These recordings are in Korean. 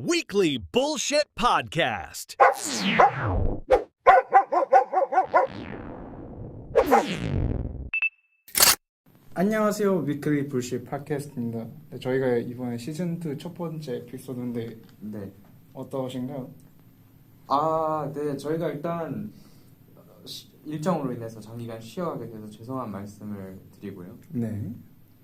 Weekly Bullshit Podcast. 안녕하세요. 위클리 불시 팟캐스트입니다. 네, 저희가 이번에 시즌2 첫 번째 에피소드인데 네. 어떠신가요? 네. 저희가 일단 일정으로 인해서 장기간 쉬어가게 돼서 죄송한 말씀을 드리고요. 네.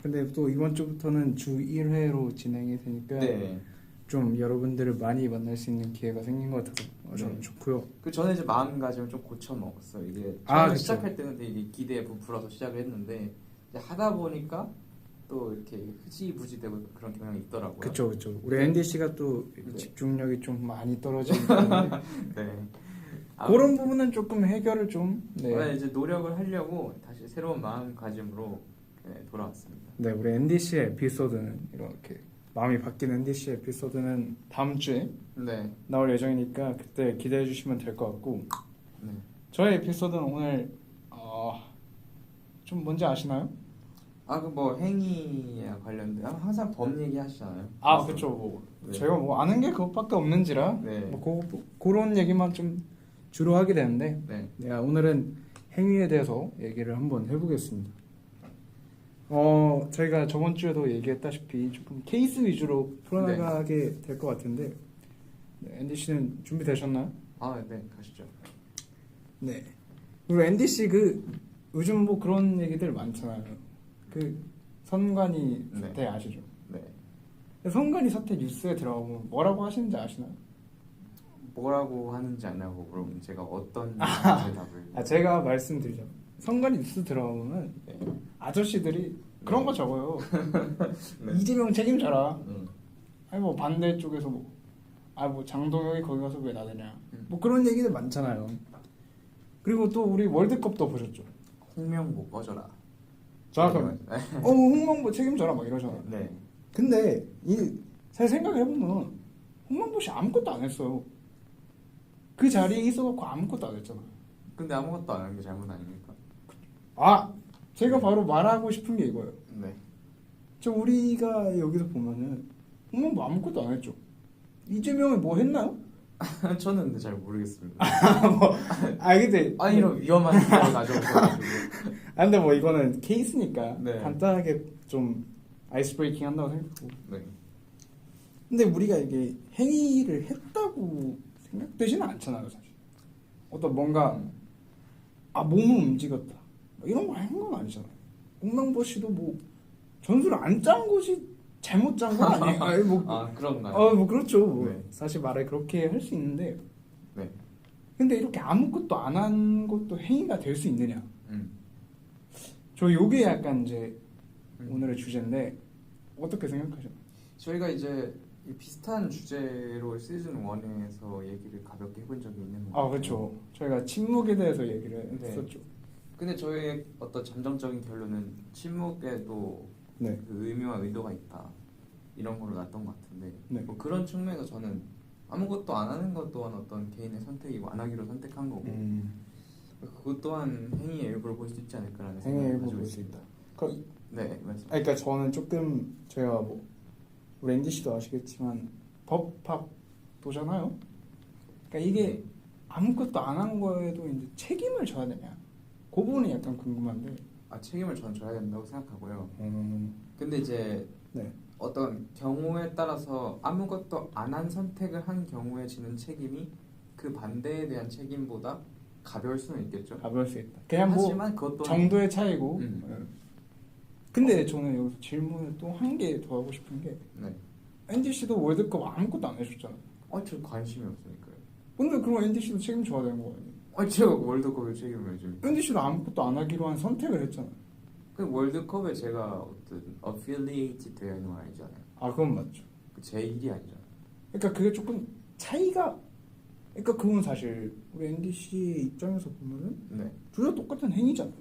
근데 또 이번 주부터는 주 1회로 진행이 되니까 네. 좀 여러분들을 많이 만날 수 있는 기회가 생긴 것 같아서 저는 네. 좋고요. 저는 이제 마음가짐을 좀 고쳐 먹었어요. 이게 그쵸. 시작할 때는 되게 기대에 부풀어서 시작을 했는데 이제 하다 보니까 또 이렇게 흐지부지되고 그런 경향이 있더라고요. 그쵸. 우리 앤디 씨가 또 네. 집중력이 좀 많이 떨어지기 때문에 네. 그런 부분은 조금 해결을 좀 네. 이제 노력을 하려고 다시 새로운 마음가짐으로 돌아왔습니다. 네, 우리 앤디 씨의 에피소드는 이렇게 마음이 바뀐 앤디 씨의 에피소드는 다음 주에 네. 나올 예정이니까 그때 기대해 주시면 될 것 같고 네. 저의 에피소드는 오늘 좀 뭔지 아시나요? 그 뭐 행위에 관련된 항상 범 얘기 하시잖아요. 그쵸. 뭐 네. 제가 뭐 아는 게 그것밖에 없는지라 네. 그런 얘기만 좀 주로 하게 되는데 네. 오늘은 행위에 대해서 얘기를 한번 해보겠습니다. 저희가 저번 주에도 얘기했다시피 조금 케이스 위주로 풀어나가게 될 것 같은데 앤디 씨는 준비되셨나요? 네, 가시죠. 네. 그리고 앤디 씨 요즘 뭐 그런 얘기들 많잖아요. 선관위 사태 아시죠? 네. 선관위 사태 뉴스에 들어가면 뭐라고 하시는지 아시나요? 뭐라고 하는지 아냐고 물어보면 제가 어떤 대답을 제가 말씀드리죠. 선관위 뉴스 들어가면 아저씨들이 그런 거 적어요. 네. 이재명 책임져라. 아니 뭐 반대쪽에서 뭐 장동혁이 거기 가서 왜 나대냐. 뭐 그런 얘기들 많잖아요. 그리고 또 우리 월드컵도 보셨죠? 홍명보 꺼져라. 정확하면 홍명보 책임져라 막 이러잖아요. 네. 근데 잘 생각해보면 홍명보 씨 아무것도 안 했어요. 그 자리에 있어놓고 아무것도 안 했잖아요. 근데 아무것도 안 한 게 잘못 아닙니까? 제가 바로 말하고 싶은 게 이거예요. 네. 우리가 여기서 보면은 홍명보 아무것도 안 했죠. 이재명이 뭐 했나요? 저는 근데 잘 모르겠습니다. 근데 이런 위험한 생각을 가져오셔가지고. 근데 뭐 이거는 케이스니까 네. 간단하게 좀 아이스 브레이킹 한다고 생각하고. 네. 근데 우리가 이게 행위를 했다고 생각되지는 않잖아요, 사실. 어떤 뭔가 몸을 움직였다 이런 걸 한 건 아니잖아요. 홍명보 씨도 뭐 전술을 안 짠 것이 잘못 짠 건 아니에요. 그런가요? 뭐 그렇죠. 네. 사실 말을 그렇게 할 수 있는데. 네. 근데 이렇게 아무것도 안 한 것도 행위가 될 수 있느냐? 저 요게 약간 이제 오늘의 주제인데 어떻게 생각하셔요? 저희가 이제 비슷한 주제로 시즌 1에서 얘기를 가볍게 해본 적이 있는 것 같아요. 그렇죠. 저희가 침묵에 대해서 얘기를 네. 했었죠. 근데 저희의 어떤 잠정적인 결론은 침묵에도 네. 그 의미와 의도가 있다 이런 걸로 났던 것 같은데 네. 뭐 그런 측면에서 저는 아무것도 안 하는 것 또한 어떤 개인의 선택이고 안 하기로 선택한 거고 그것 또한 행위의 일부를 볼 수 있지 않을까라는 행위의 생각을 일부 가지고 볼 수 있습니다. 네, 말씀. 그러니까 저는 조금 제가 우리 앤디 씨도 아시겠지만 법학도잖아요. 그러니까 이게 아무것도 안 한 거에도 이제 책임을 져야 되냐? 그 부분이 약간 궁금한데. 책임을 저는 져야 된다고 생각하고요. 근데 이제 네. 어떤 경우에 따라서 아무것도 안 한 선택을 한 경우에 지는 책임이 그 반대에 대한 책임보다 가벼울 수는 있겠죠. 가벼울 수 있다. 그냥 하지만 그것도 정도의 차이고. 네. 근데 저는 여기서 질문을 또 한 개 더 하고 싶은 게 네. 앤디 씨도 월드컵 아무것도 안 해줬잖아요. 저 관심이 없으니까요. 근데 그럼 앤디 씨도 책임져야 되는 거 아니에요? 제가 월드컵을 책임을 지금. 앤디 씨도 아무것도 안 하기로 한 선택을 했잖아요. 그 월드컵에 제가 어떤 어필리에이트 되어 있는 건 아니잖아요. 그건 맞죠. 제 일이 아니잖아요. 그러니까 그게 조금 차이가. 그러니까 그건 사실 우리 앤디 씨의 입장에서 보면은 네. 둘 다 똑같은 행위잖아요.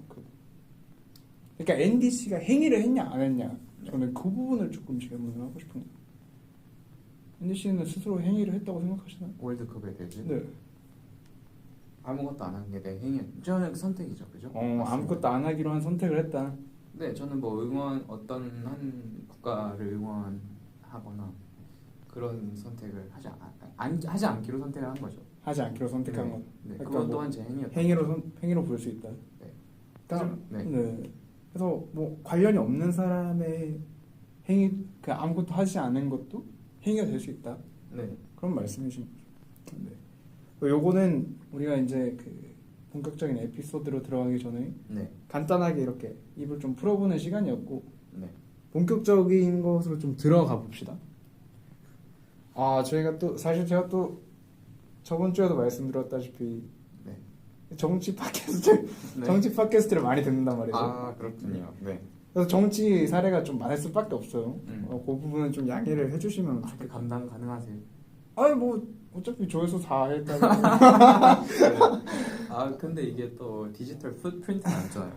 그러니까 앤디 씨가 행위를 했냐 안 했냐 저는 그 부분을 조금 질문을 하고 싶은 거예요. 앤디 씨는 스스로 행위를 했다고 생각하시나요? 월드컵에 대해서 네. 아무것도 안 한 게 내 행위. 저는 선택이죠, 그죠? 아무것도 안 하기로 한 선택을 했다. 네, 저는 뭐 어떤 한 국가를 응원하거나 그런 선택을 하지 않기로 선택을 한 거죠. 하지 않기로 선택한 네. 건. 네. 그러니까 그건 뭐 또한 제 행위였다. 행위로 볼 수 있다. 네. 그러니까 네. 네. 그래서 뭐 관련이 없는 사람의 행위, 그 아무것도 하지 않은 것도 행위가 될 수 있다. 네. 그런 말씀이신 거죠. 네. 요거는 우리가 이제 그 본격적인 에피소드로 들어가기 전에 네. 간단하게 이렇게 입을 좀 풀어보는 시간이었고 네. 본격적인 것으로 좀 들어가 봅시다. 저희가 또 사실 제가 또 저번 주에도 말씀드렸다시피 네. 정치 팟캐스트 네. 정치 팟캐스트를 많이 듣는단 말이죠. 아 그렇군요. 네. 그래서 정치 사례가 좀 많을 수밖에 없어요. 음. 그 부분은 좀 양해를 해주시면 그 좋겠다. 감당 가능하세요? 아니 뭐 어차피 조회수 4 했다고. 아 근데 이게 또 디지털 풋프린트는 없잖아요.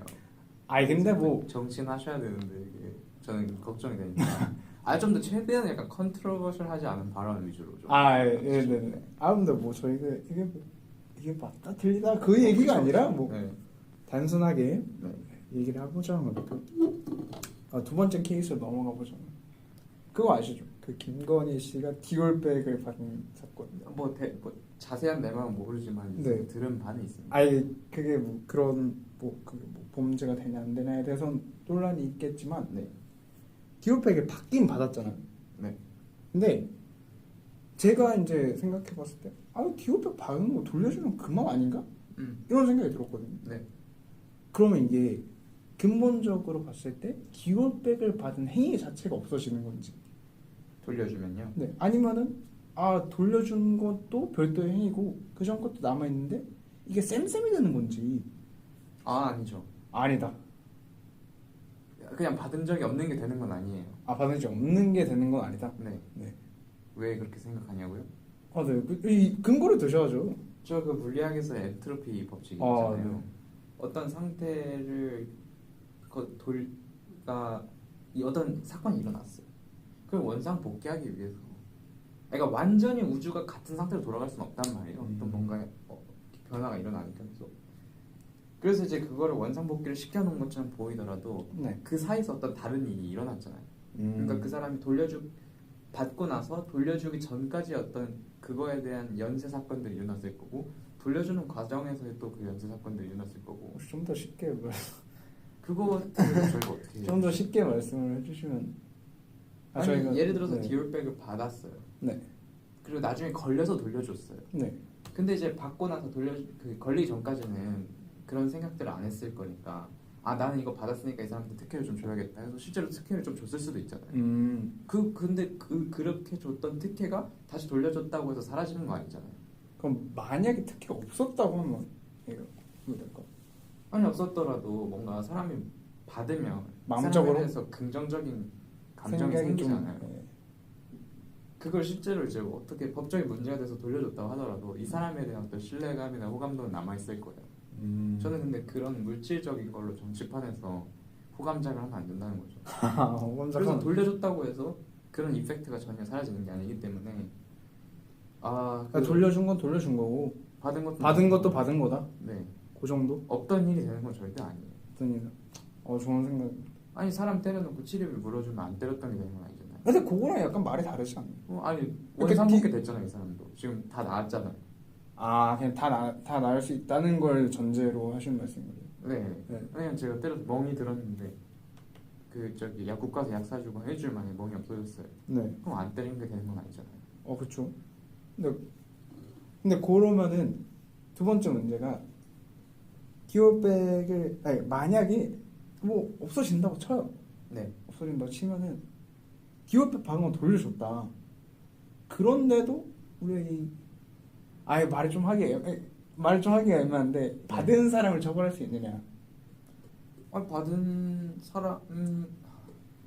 아니 근데 뭐 정치는 하셔야 되는데 이게 저는 걱정이 되니까 좀 더 최대한 약간 컨트로버셜하지 않은 발언 위주로 좀. 네네네. 근데 뭐 저희가 이게 맞다 틀리다 그 얘기가 아니라 뭐 네. 단순하게 네. 얘기를 해보자면 두 번째 케이스로 넘어가 보자면 그거 아시죠? 그 김건희 씨가 디올백을 받은 사건. 뭐 자세한 내막은 모르지만 이제 네. 들은 바는 있습니다. 그게 뭐 그런 그게 뭐 범죄가 되냐 안 되냐에 대해서는 논란이 있겠지만 네. 디올백을 받긴 받았잖아요. 네. 근데 제가 이제 생각해봤을 때 디올백 받은 거 돌려주면 그만 아닌가? 이런 생각이 들었거든요. 네. 그러면 이게 근본적으로 봤을 때 디올백을 받은 행위 자체가 없어지는 건지, 돌려주면요. 네, 아니면은 돌려준 것도 별도의 행위고 그 전 것도 남아 있는데 이게 쌤쌤이 되는 건지. 아니죠. 아니다. 그냥 받은 적이 없는 게 되는 건 아니에요. 받은 적 없는 게 되는 건 아니다. 네. 네. 왜 그렇게 생각하냐고요? 네. 이 근거를 드셔야죠. 저 그 물리학에서 엔트로피 법칙이 아, 있잖아요. 네. 어떤 상태를 이 어떤 사건이 일어났어요. 그걸 원상 복귀하기 위해서. 그러니까 완전히 우주가 같은 상태로 돌아갈 수는 없단 말이에요. 어떤 뭔가 변화가 일어나니까 그래서 이제 그거를 원상 복귀를 시켜놓은 것처럼 보이더라도 네. 그 사이에서 어떤 다른 일이 일어났잖아요. 그러니까 그 사람이 받고 나서 돌려주기 전까지 어떤 그거에 대한 연쇄 사건들이 일어났을 거고 돌려주는 과정에서의 또 그 연쇄 사건들이 일어났을 거고. 좀 더 쉽게 그거 저희가 어떻게 해요? 좀 더 쉽게 말씀을 해주시면. 저희가 예를 들어서 네. 디올백을 받았어요. 네. 그리고 나중에 걸려서 돌려줬어요. 네. 근데 이제 받고 나서 걸리기 전까지는 그런 생각들을 안 했을 거니까 나는 이거 받았으니까 이 사람한테 특혜를 좀 줘야겠다 해서 실제로 특혜를 좀 줬을 수도 있잖아요. 근데 그렇게 줬던 특혜가 다시 돌려줬다고 해서 사라지는 거 아니잖아요. 그럼 만약에 특혜가 없었다고 하면 이거 될까? 아니 없었더라도 뭔가 사람이 받으면 마음적으로? 사람에 대해서 긍정적인 감정이 생기잖아요. 네. 그걸 실제로 이제 어떻게 법적인 문제가 돼서 돌려줬다고 하더라도 이 사람에 대한 어떤 신뢰감이나 호감도는 남아있을 거예요. 저는 근데 그런 물질적인 걸로 정치판에서 호감작을 하면 안 된다는 거죠. 그래서 돌려줬다고 해서 그런 이펙트가 전혀 사라지는 게 아니기 때문에 그러니까 돌려준 건 돌려준 거고 받은 것도 받은 거다. 네. 그 정도? 없던 일이 되는 건 절대 아니에요. 어떤 일? 좋은 생각. 아니 사람 때려놓고 치료비 물어주면 안 때렸던 게 되는 건 아니잖아요. 근데 그거랑 약간 말이 다르지 않나요? 아니 원상복귀 됐잖아요. 이 사람도 지금 다 나았잖아요. 그냥 다 나을 수 있다는 걸 전제로 하시는 말씀인 거예요? 네. 그냥 제가 때려서 멍이 들었는데 약국 가서 약 사주고 일주일 만에 멍이 없어졌어요. 네. 그럼 안 때린 게 되는 건 아니잖아요. 그렇죠. 근데 그러면은 두 번째 문제가 디올백을 만약에 뭐 없어진다고 쳐요. 네. 없어진다고 치면은 디올백 받은 건 돌려줬다. 그런데도 우리가 말을 좀 하기가 애매한데 받은 사람을 처벌할 수 있느냐? 받은 사람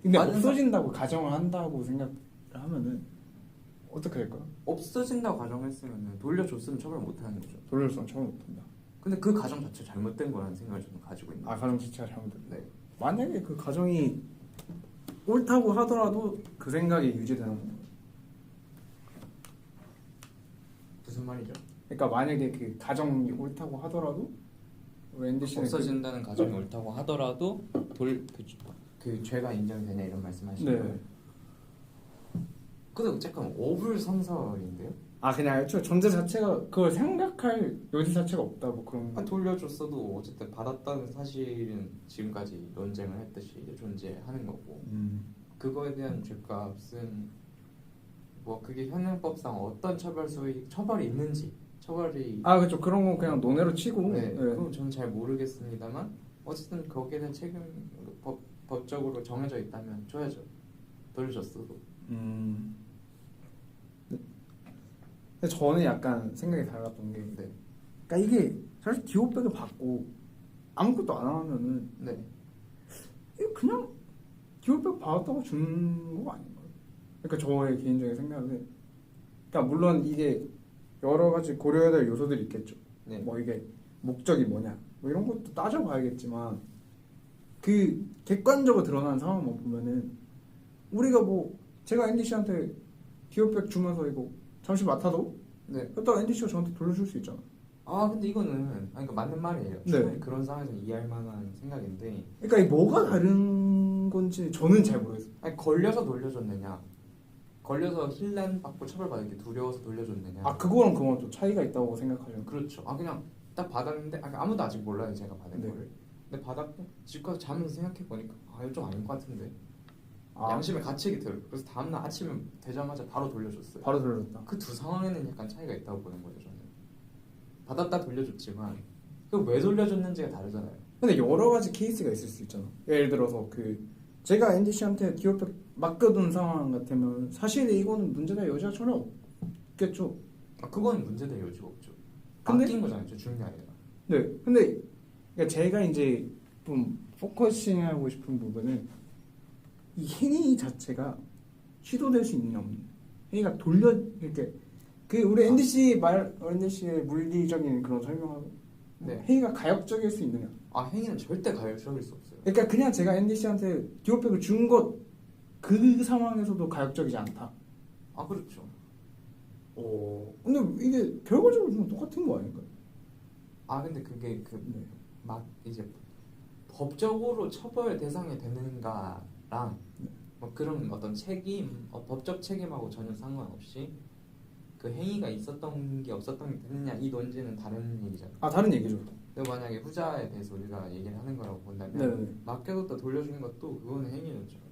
근데 없어진다고 가정을 한다고 생각을 하면은 어떻게 될까요? 없어진다고 가정했으면 돌려줬으면 처벌 못하는 거죠. 돌려줬으면 처벌 못한다. 근데 그 가정 자체 잘못된 거라는 생각을 저는 가지고 있는 거죠. 가정 자체가 잘못됐다. 네. 만약에 그 가정이 옳다고 하더라도 그 생각이 유지되는 거예요. 무슨 말이죠? 그러니까 만약에 그 가정이 옳다고 하더라도 앤디 씨는 없어진다는 가정이 옳다고 하더라도 그 죄가 인정되냐 이런 말씀하시는 네. 거예요? 근데 잠깐 어불성설인데요? 아 그냥 애초에 존재 자체가 그걸 생각할 여지 자체가 없다 뭐 그런 거. 돌려줬어도 어쨌든 받았다는 사실은 지금까지 논쟁을 했듯이 이제 존재하는 거고 그거에 대한 죗값은 뭐 그게 현행법상 어떤 처벌이 있는지 처벌이 아 그렇죠. 그런 건 그냥 논외로 치고. 네, 네. 그건 저는 잘 모르겠습니다만 어쨌든 거기에 대한 책임 법적으로 정해져 있다면 줘야죠. 돌려줬어도. 근데 저는 약간 생각이 달랐던 게, 네. 그러니까 이게 사실 기호백을 받고 아무것도 안 하면은 네. 이거 그냥 기호백 받았다고 주는 거 아닌가요? 그러니까 저의 개인적인 생각은, 그러니까 물론 이게 여러 가지 고려해야 될 요소들이 있겠죠. 네. 뭐 이게 목적이 뭐냐, 뭐 이런 것도 따져봐야겠지만 그 객관적으로 드러난 상황만 보면은 우리가 뭐 제가 앤디 씨한테 기호백 주면서 이거 잠시 맡아도 네. 그랬다가 앤디 씨가 저한테 돌려줄 수 있잖아. 아 근데 이거는 그러니까 맞는 말이에요. 네. 충분히 그런 상황에서 이해할 만한 생각인데. 그러니까 이 뭐가 다른 건지 저는 잘 모르겠어요. 아니 걸려서 돌려줬느냐, 걸려서 힐난 받고 처벌받을 게 두려워서 돌려줬느냐. 아 그거랑 그건 또 차이가 있다고 생각하죠. 그렇죠. 아 그냥 딱 받았는데 아무도 아직 몰라요 제가 받은 네. 거를. 근데 받았고 집 가서 자면서 생각해 보니까 아 이거 좀 아닌 것 같은데. 아, 양심의 가책이 들어요. 그래서 다음날 아침에 되자마자 바로 돌려줬어요. 바로 돌려줬다. 그 두 상황에는 약간 차이가 있다고 보는 거죠 저는. 받았다 돌려줬지만 그 왜 돌려줬는지가 다르잖아요. 근데 여러 가지 케이스가 있을 수 있잖아. 예를 들어서 그 제가 앤디 씨한테 기호백 맡겨둔 상황 같으면 사실 이거는 문제될 여지가 전혀 없겠죠. 아 그건 문제될 여지가 없죠. 근데- 맡긴 거잖아요. 저 중요한 게 아니라. 네. 근데 그러니까 제가 이제 좀 포커싱하고 싶은 부분은 이 행위 자체가 시도될 수 있느냐 없느냐. 행위가 이렇게 그 우리 앤디 씨의 물리적인 그런 설명하고 네. 행위가 가역적일 수 있느냐. 아 행위는 절대 가열적일 수 없어요. 그러니까 그냥 제가 앤디 씨한테 기호백을 준 것 그 상황에서도 가역적이지 않다. 아 그렇죠. 근데 이게 결과적으로 좀 똑같은 거 아닌가요? 아 근데 그게 네. 막 이제 법적으로 처벌 대상이 되는가랑 뭐 그런 어떤 책임, 법적 책임하고 전혀 상관없이 그 행위가 있었던 게 없었던 게 됐느냐 이 논지는 다른 얘기잖아요. 아 다른 얘기죠. 근데 만약에 후자에 대해서 우리가 얘기를 하는 거라고 본다면 네네. 맡겨뒀다 돌려주는 것도 그거는 행위였죠.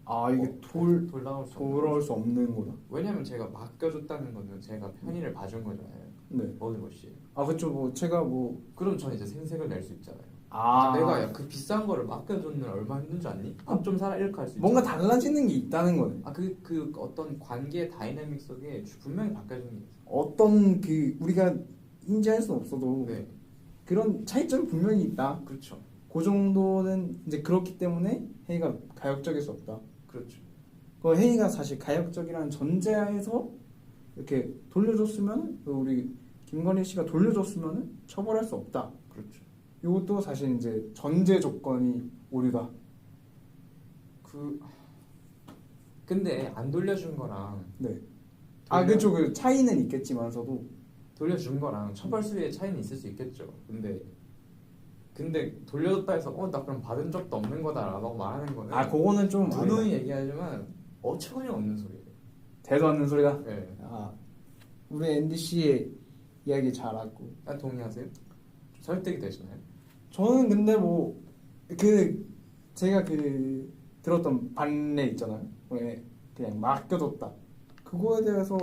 아 이게 돌아올 수 없는 돌아올 거죠. 수 없는 거다. 왜냐면 제가 맡겨줬다는 거는 제가 편의를 봐준 거잖아요. 네. 어느 것이. 아 그쵸. 뭐 제가 뭐 그럼 저는 이제 생색을 낼 수 있잖아요. 아 내가 야, 그 비싼 거를 맡겨줬는 얼마 힘든 줄 알니? 밥 좀 사라 이렇게 할 수 있잖아. 뭔가 달라지는 게 있다는 거네. 그 어떤 관계의 다이내믹 속에 분명히 바뀌어지는 게 있어요. 어떤 그 우리가 인지할 수 없어도 네, 그런 차이점이 분명히 있다. 그렇죠, 그 정도는 이제 그렇기 때문에 행위가 가역적일 수 없다. 그렇죠. 그 행위가 사실 가역적이라는 전제하에서 이렇게 돌려줬으면 우리 김건희 씨가 돌려줬으면 처벌할 수 없다. 그렇죠. 이것도 사실 이제 전제 조건이 오류다. 근데 안 돌려준 거랑 네. 아 그렇죠. 그 차이는 있겠지만서도 돌려준 거랑 처벌 수위의 차이는 있을 수 있겠죠. 근데 돌려줬다 해서 나 그럼 받은 적도 없는 거다라고 말하는 거는 아 그거는 좀 누누이 얘기하지만 어처구니 없는 소리예요. 대도 않는 소리다. 네. 아 우리 앤디 씨의 이야기 잘 알고. 동의하세요? 설득이 되시나요? 저는 근데 뭐 그 제가 그 들었던 반례 있잖아요. 왜 그냥 맡겨뒀다. 그거에 대해서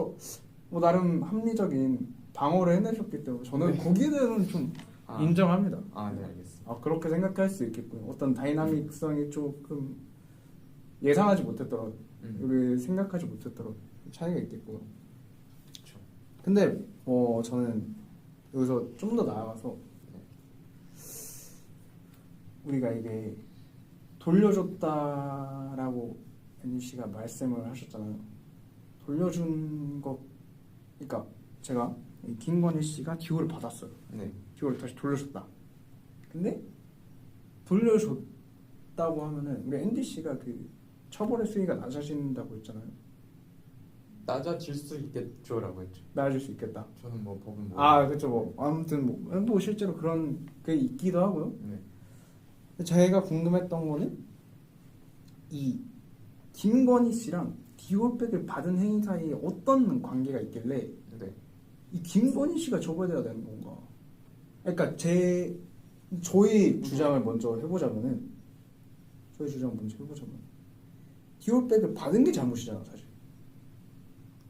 뭐 나름 합리적인 방어를 해내셨기 때문에 저는 거기에 대해서는 좀 인정합니다. 네 알겠습니다. 그렇게 생각할 수 있겠고요. 어떤 다이나믹성이 조금 예상하지 못했더라도 우리 생각하지 못했더라도 차이가 있겠고요. 그렇죠. 근데 저는 여기서 좀 더 나아가서 우리가 이게 돌려줬다라고 앤디 씨가 말씀을 하셨잖아요. 돌려준 거, 그러니까 제가 이 김건희 씨가 기호를 받았어요. 네. 기호를 다시 돌려줬다. 근데 돌려줬다고 하면은 우리 앤디 씨가 그 처벌의 수위가 낮아진다고 했잖아요. 낮아질 수 있겠죠라고 했죠. 낮아질 수 있겠다. 저는 뭐 법은 뭐. 그렇죠. 뭐 아무튼 뭐 실제로 그런 게 있기도 하고요. 네. 제가 궁금했던 거는 이 김건희 씨랑 디올백을 받은 행위 사이에 어떤 관계가 있길래 네. 이 김건희 씨가 처벌돼야 되는 건가? 그러니까 저희 주장을 먼저 해보자면은 디올백을 받은 게 잘못이잖아 사실.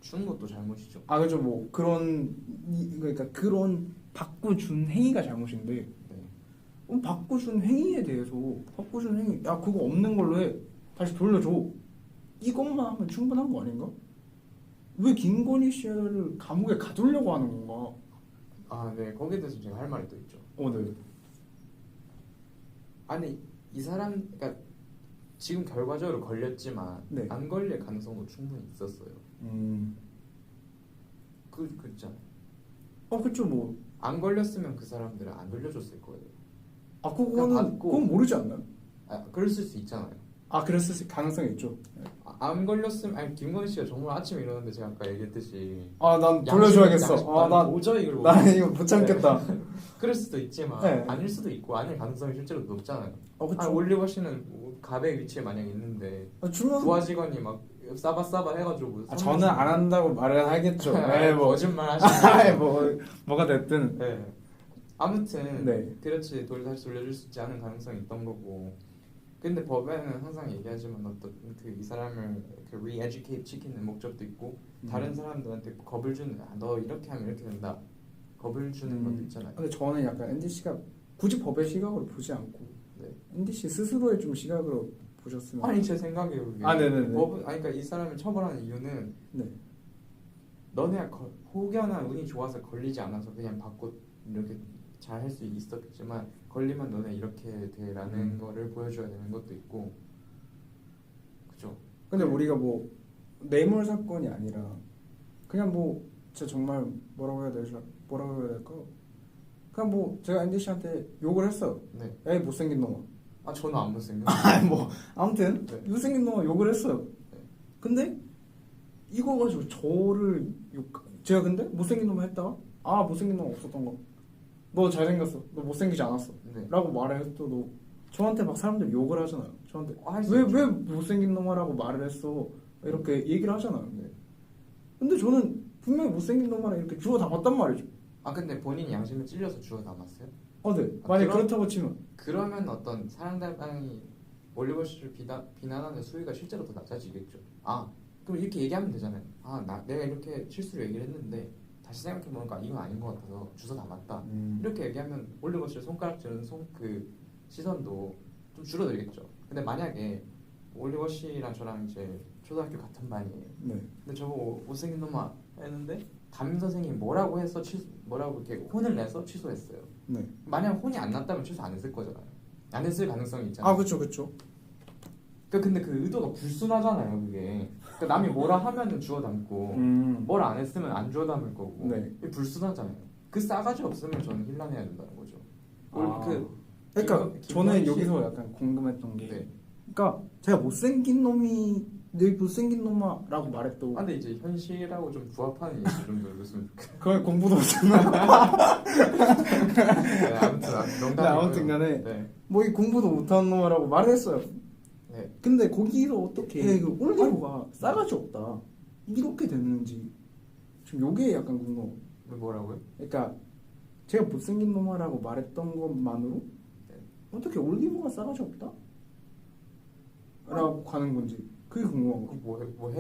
주는 것도 잘못이죠. 아 그죠 뭐 그러니까 그런 받고 준 행위가 잘못인데 네. 받고 준 행위에 대해서 받고 준 행위 야 그거 없는 걸로 해 다시 돌려줘 이것만 하면 충분한 거 아닌가? 왜 김건희 씨를 감옥에 가두려고 하는 건가? 아, 네. 거기에 대해서 제가 할 말이 또 있죠. 네. 아니 이 사람 그러니까 지금 결과적으로 걸렸지만 네. 안 걸릴 가능성도 충분히 있었어요. 그렇잖아요. 그쵸 뭐. 안 걸렸으면 그 사람들은 안 돌려줬을 거예요. 그거는 그건 모르지 않나요? 그랬을 수 있잖아요. 그랬을 가능성이 있죠. 안 걸렸으면 아니 김건희 씨가 정말 아침에 일어났는데 제가 아까 얘기했듯이 난 돌려줘야겠어. 난 도저히 이걸 나 이거 못 참겠다. 그럴 수도 있지만 네. 아닐 수도 있고 아닐 가능성이 실제로 높잖아요. 그쵸. 올리버 씨는 갑의 위치에 만약 있는데 주면 부하 직원이 막 싸바 해가지고 저는 안 한다고 말을 하겠죠. 거짓말 하시는 뭐가 됐든. 네. 아무튼 네. 그렇지 다시 돌려줄 수 있지 않은 가능성이 있던 거고. 근데 법에는 항상 얘기하지만 어떤 이 사람을 re-educate 시키는 목적도 있고 다른 사람들한테 겁을 주는 너 이렇게 하면 이렇게 된다 겁을 주는 것도 있잖아요. 근데 저는 약간 앤디 씨가 굳이 법의 시각으로 보지 않고 네. 앤디 씨 스스로의 좀 시각으로 보셨으면. 아니 제 생각이에요. 그게. 네네네. 법은 그러니까 이 사람을 처벌하는 이유는 너네가 혹여나 운이 좋아서 걸리지 않아서 그냥 받고 이렇게 잘 할 수 있었겠지만 걸리면 너네 이렇게 돼라는 거를 보여줘야 되는 것도 있고 그죠? 근데 우리가 뭐 뇌물 사건이 아니라 그냥 뭐 진짜 정말 뭐라고 해야 될까? 그냥 뭐 제가 앤디 씨한테 욕을 했어요. 네. 야 이 못생긴 놈아. 저는 안 못생겨. 아무튼 네. 못생긴 놈아 욕을 했어요. 네. 근데 이거 가지고 저를 제가 근데 못생긴 놈아 했다가 못생긴 놈 없었던 거. 너 잘생겼어. 너 못생기지 않았어. 네. 라고 말해도 저한테 막 사람들이 욕을 하잖아요. 저한테 할수 왜 있죠. 못생긴 놈아라고 말을 했어. 이렇게 얘기를 하잖아요. 근데 저는 분명히 못생긴 놈아라 이렇게 주워 담았단 말이죠. 근데 본인이 양심에 찔려서 주워 담았어요? 네. 만약 그렇다고 치면 그러면 어떤 상대방이 올리버 씨를 비난하는 수위가 실제로 더 낮아지겠죠. 그럼 이렇게 얘기하면 되잖아요. 내가 이렇게 실수로 얘기를 했는데 다시 생각해보니까 이건 아닌 것 같아서 주워 담았다. 이렇게 얘기하면 올리버 씨를 손가락질하는 시선도 좀 줄어들겠죠. 근데 만약에 올리버 씨랑 저랑 이제 초등학교 같은 반이에요. 네. 근데 저거 못생긴 놈아 했는데 담임 선생님이 뭐라고 해서 뭐라고 이렇게 혼을 내서 취소했어요. 네. 만약 혼이 안 났다면 취소 안 했을 거잖아요. 안 했을 가능성이 있잖아요. 그쵸. 근데 그 의도가 불순하잖아요, 그게. 그러니까 남이 뭐라 하면은 주워 담고 뭘 안 했으면 안 주워 담을 거고. 네. 이게 불순하잖아요. 그 싸가지 없으면 저는 힐난해야 된다는 거죠. 그러니까 저는 여기서 약간 궁금했던 게 그러니까 제가 못생긴 놈이 늘 못생긴 놈아라고 말했고 근데 이제 현실하고 좀 부합하는 얘기 좀 들었으면 좋겠어요. 그걸 공부도 못했나? 네, 아무튼 간에 뭐 이 공부도 못하는 놈아라고 말했어요. 네. 근데 거기서 어떻게 그 올리브가 싸가지 없다 이렇게 됐는지 지금 요게 약간 궁금해요. 뭐라고요? 그러니까 제가 못생긴 놈아라고 말했던 것만으로 어떻게 올리브가 싸가지 없다? 라고 가는 건지 그게 궁금한 거. 뭐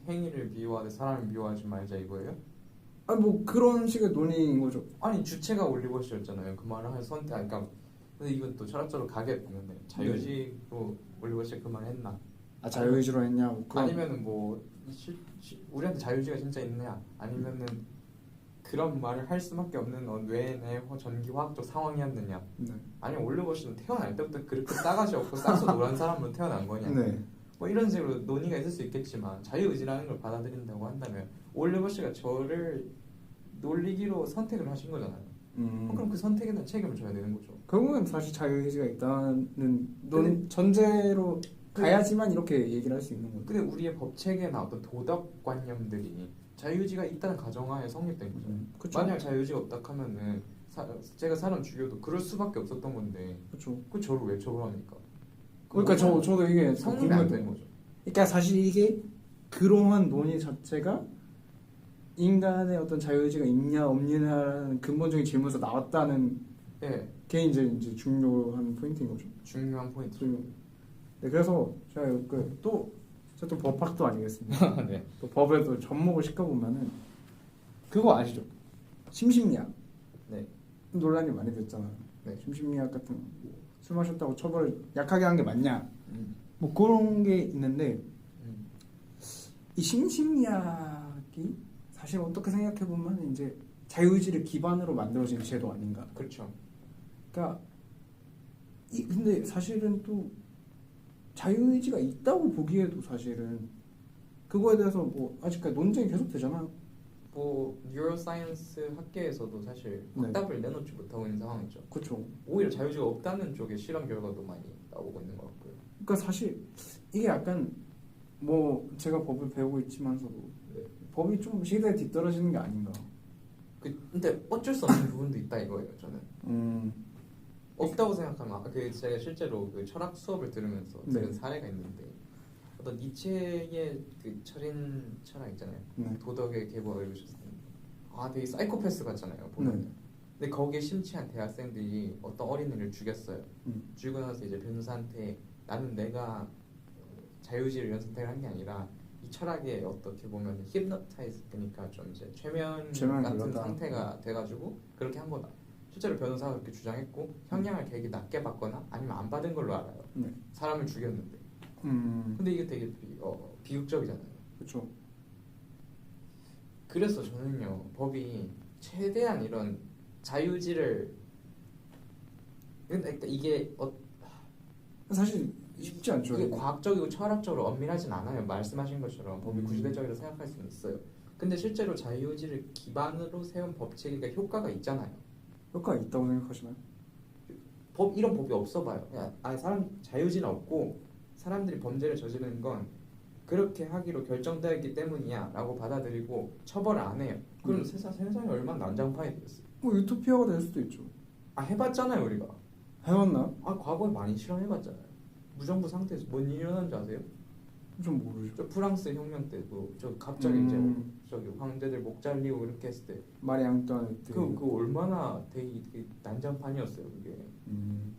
행위를 비유하되 사람을 비유하지 말자 이거예요? 뭐 그런 식의 논의인 거죠. 아니 주체가 올리버 씨였잖아요. 그 말을 할 선택. 그러니까 근데 이건 또 철학적으로 가게 보면 자유의지로 올리버 씨가 그 말을 했나? 자유의지로 했냐고. 아니면은 뭐 우리한테 자유의지가 진짜 있느냐? 아니면은 그런 말을 할 수밖에 없는 뇌내 전기 화학적 상황이었느냐? 아니면 올리버 씨는 태어날 때부터 그렇게 싸가지 없고 싹서 노란 사람으로 태어난 거냐? 뭐 이런 식으로 논의가 있을 수 있겠지만 자유의지라는 걸 받아들인다고 한다면 올리버 씨가 저를 놀리기로 선택을 하신 거잖아요. 그럼 그 선택에 대한 책임을 져야 되는 거죠. 결국은 사실 자유의지가 있다는 전제로 가야지만 이렇게 얘기를 할 수 있는 거죠. 근데 우리의 법 체계나 어떤 도덕관념들이 자유의지가 있다는 가정하에 성립된 거죠. 만약 자유의지가 없다 하면은 제가 사람 죽여도 그럴 수밖에 없었던 건데. 그렇죠. 그 저를 왜 처벌합니까? 그러니까 저도 이게 성립이 안 된 거죠. 그러니까 사실 이게 그러한 논의 자체가 인간의 어떤 자유의지가 있냐 없느냐라는 근본적인 질문에서 나왔다는 네, 게 이제 중요한 포인트인 거죠. 중요한 포인트. 네, 그래서 제가 제가 또 법학도 아니겠습니까? 네. 또 법에 또 접목을 시켜보면은 그거 아시죠? 심신미약. 네. 논란이 많이 됐잖아요. 네. 심신미약 같은 술 마셨다고 처벌을 약하게 한 게 맞냐? 음. 뭐 그런 게 있는데 음. 이 심신미약이 사실 어떻게 생각해 보면 이제 자유의지를 기반으로 만들어진 제도 아닌가? 그렇죠. 그러니까 근데 사실은 또 자유의지가 있다고 보기에도 사실은 그거에 대해서 뭐 아직까지 논쟁이 계속 되잖아요. 뭐 뉴로사이언스 학계에서도 사실 네. 확답을 내놓지 못하고 있는 상황이죠. 그렇죠. 오히려 자유의지가 없다는 쪽의 실험 결과도 많이 나오고 있는 것 같고요. 그러니까 사실 이게 약간 뭐 제가 법을 배우고 있지만서도 네. 법이 좀 시대에 뒤떨어지는 게 아닌가. 근데 어쩔 수 없는 부분도 있다 이거예요. 저는 없다고 생각하면 제가 실제로 그 철학 수업을 들으면서 들은 네. 사례가 있는데 어떤 니체의 그 철인 철학 있잖아요. 네. 도덕의 계보를 읽으셨습니다. 되게 사이코패스 같잖아요. 보면. 네. 근데 거기에 심취한 대학생들이 어떤 어린이를 죽였어요. 죽이고 나서 이제 변호사한테 나는 내가 자유의지를 이런 선택을 한 게 아니라 이 철학에 어떻게 보면 힙노타이즈 그러니까 좀 이제 최면 같은 걸렸다. 상태가 돼가지고 그렇게 한 거다. 실제로 변호사가 그렇게 주장했고 형량을 되게 낮게 받거나 아니면 안 받은 걸로 알아요. 네. 사람을 죽였는데. 근데 이게 되게 비극적이잖아요. 그렇죠. 그래서 저는요 법이 최대한 이런 자유의지를 그러니까 이게 사실 쉽지 않죠. 이게 과학적이고 철학적으로 엄밀하진 않아요. 말씀하신 것처럼 법이 구시대적이라고 생각할 수는 있어요. 근데 실제로 자유의지를 기반으로 세운 법체계가 효과가 있잖아요. 효과가 있다고 생각하시나요? 이런 법이 없어 봐요. 그냥 사람 자유의지는 없고 사람들이 범죄를 저지르는 건 그렇게 하기로 결정되어 있기 때문이야 라고 받아들이고 처벌을 안 해요. 그럼 세상이 얼마나 난장판이 되겠어요. 뭐 유토피아가 될 수도 있죠. 해봤잖아요 우리가. 해왔나? 과거에 많이 실험해봤잖아요. 무정부 상태에서 뭔 일이 일어난지 아세요? 좀 모르죠. 저 프랑스 혁명 때도 저 갑자기 이제 저기 황제들 목 잘리고 이렇게 했을 때 마리 앙뚜아네트. 그 얼마나 되게 난장판이었어요 그게.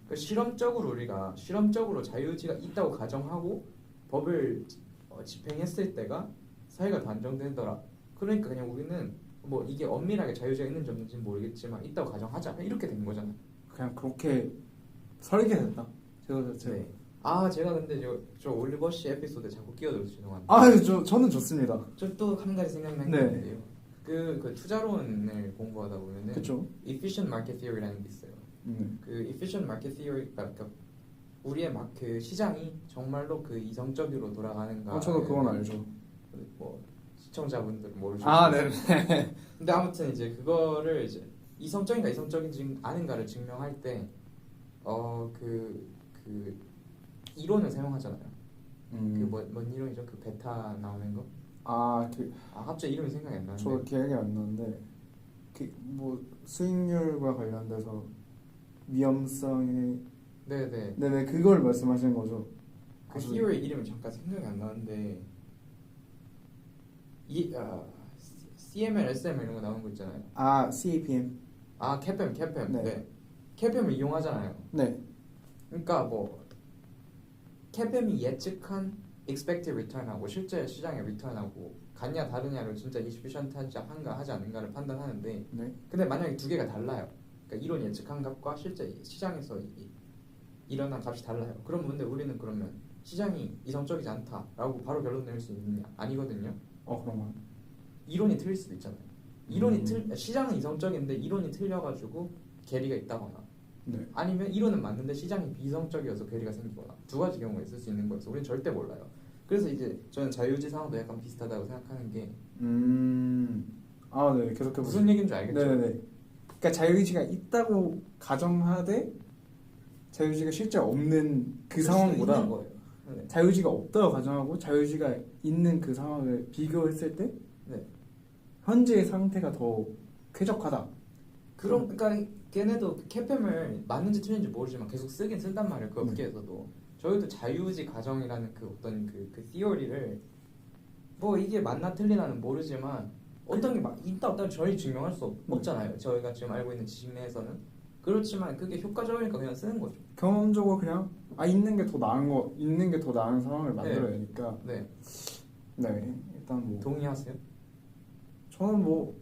그러니까 실험적으로 자유의지가 있다고 가정하고 법을 집행했을 때가 사회가 더 안정되더라. 그러니까 그냥 우리는 뭐 이게 엄밀하게 자유의지가 있는지 없는지는 모르겠지만 있다고 가정하자 이렇게 된 거잖아요. 그냥 그렇게 설계됐다. 제가 네. 제가 근데 저 올리버 씨 에피소드에 자꾸 끼어들어서 죄송합니다. 저는 좋습니다. 저 또 한 가지 생각난 게 네. 있는데요. 그 투자론을 공부하다 보면은 그렇죠. efficient market theory라는 게 있어요. 그 efficient market theory가 그러니까 우리의 그 시장이 정말로 그 이성적으로 돌아가는가. 저도 그건 알죠. 뭐 시청자분들은 모르실 수 있어요. 네. 근데 아무튼 이제 그거를 이제 이성적인가 이성적인지 아닌가를 증명할 때 그 이론을 사용하잖아요. 뭔 이론이죠? 그 베타 나오는 거? 갑자기 이름이 생각이 안 나는데. 저 기억이 안 나는데 뭐 수익률과 관련돼서 위험성의 네네 그걸 말씀하시는 거죠. 그 theory 이름이 잠깐 생각이 안 나는데 CML, SML 이런 거 나오는 거 있잖아요. CAPM. CAPM. 네. 네. CAPM을 이용하잖아요. 네. 그러니까 뭐 CAPM이 예측한 expected return하고 실제 시장의 return하고 같냐 다르냐를 진짜 efficient하지 한가 하지 않는가를 판단하는데 네. 근데 만약에 두 개가 달라요. 그러니까 이론 예측한 값과 실제 시장에서 일어난 값이 달라요. 근데 우리는 그러면 시장이 이성적이지 않다라고 바로 결론 내릴 수 있느냐? 아니거든요. 그런가요? 이론이 틀릴 수도 있잖아요. 시장은 이성적인데 이론이 틀려가지고 괴리가 있다거나 네. 아니면 이론은 맞는데 시장이 비이성적이어서 괴리가 생기거나 두 가지 경우가 있을 수 있는 거여서 우리는 절대 몰라요. 그래서 이제 저는 자유의지 상황도 약간 비슷하다고 생각하는 게 네. 계속해 무슨 얘기인 줄 알겠죠? 네네. 그러니까 자유의지가 있다고 가정하되 자유의지가 실제 없는 그 상황보다 있는 거예요. 네. 자유의지가 없다고 가정하고 자유의지가 있는 그 상황을 비교했을 때 네. 현재의 상태가 더 쾌적하다. 그러니까 걔네도 CAPM을 맞는지 틀린지 모르지만 계속 쓰긴 쓴단 말이에요. 그 업계에서도. 저희도 자유의지 가정이라는 그 어떤 그 theory를 뭐 이게 맞나 틀리나는 모르지만 어떤 게 막 있다 없다는 저희 증명할 수 없잖아요. 저희가 지금 알고 있는 지식 내에서는. 그렇지만 그게 효과적이니까 그냥 쓰는 거죠. 경험적으로 그냥 있는 게 더 나은 거, 있는 게 더 나은 상황을 만들어야 되니까. 네. 네, 일단 뭐 동의하세요? 저는 뭐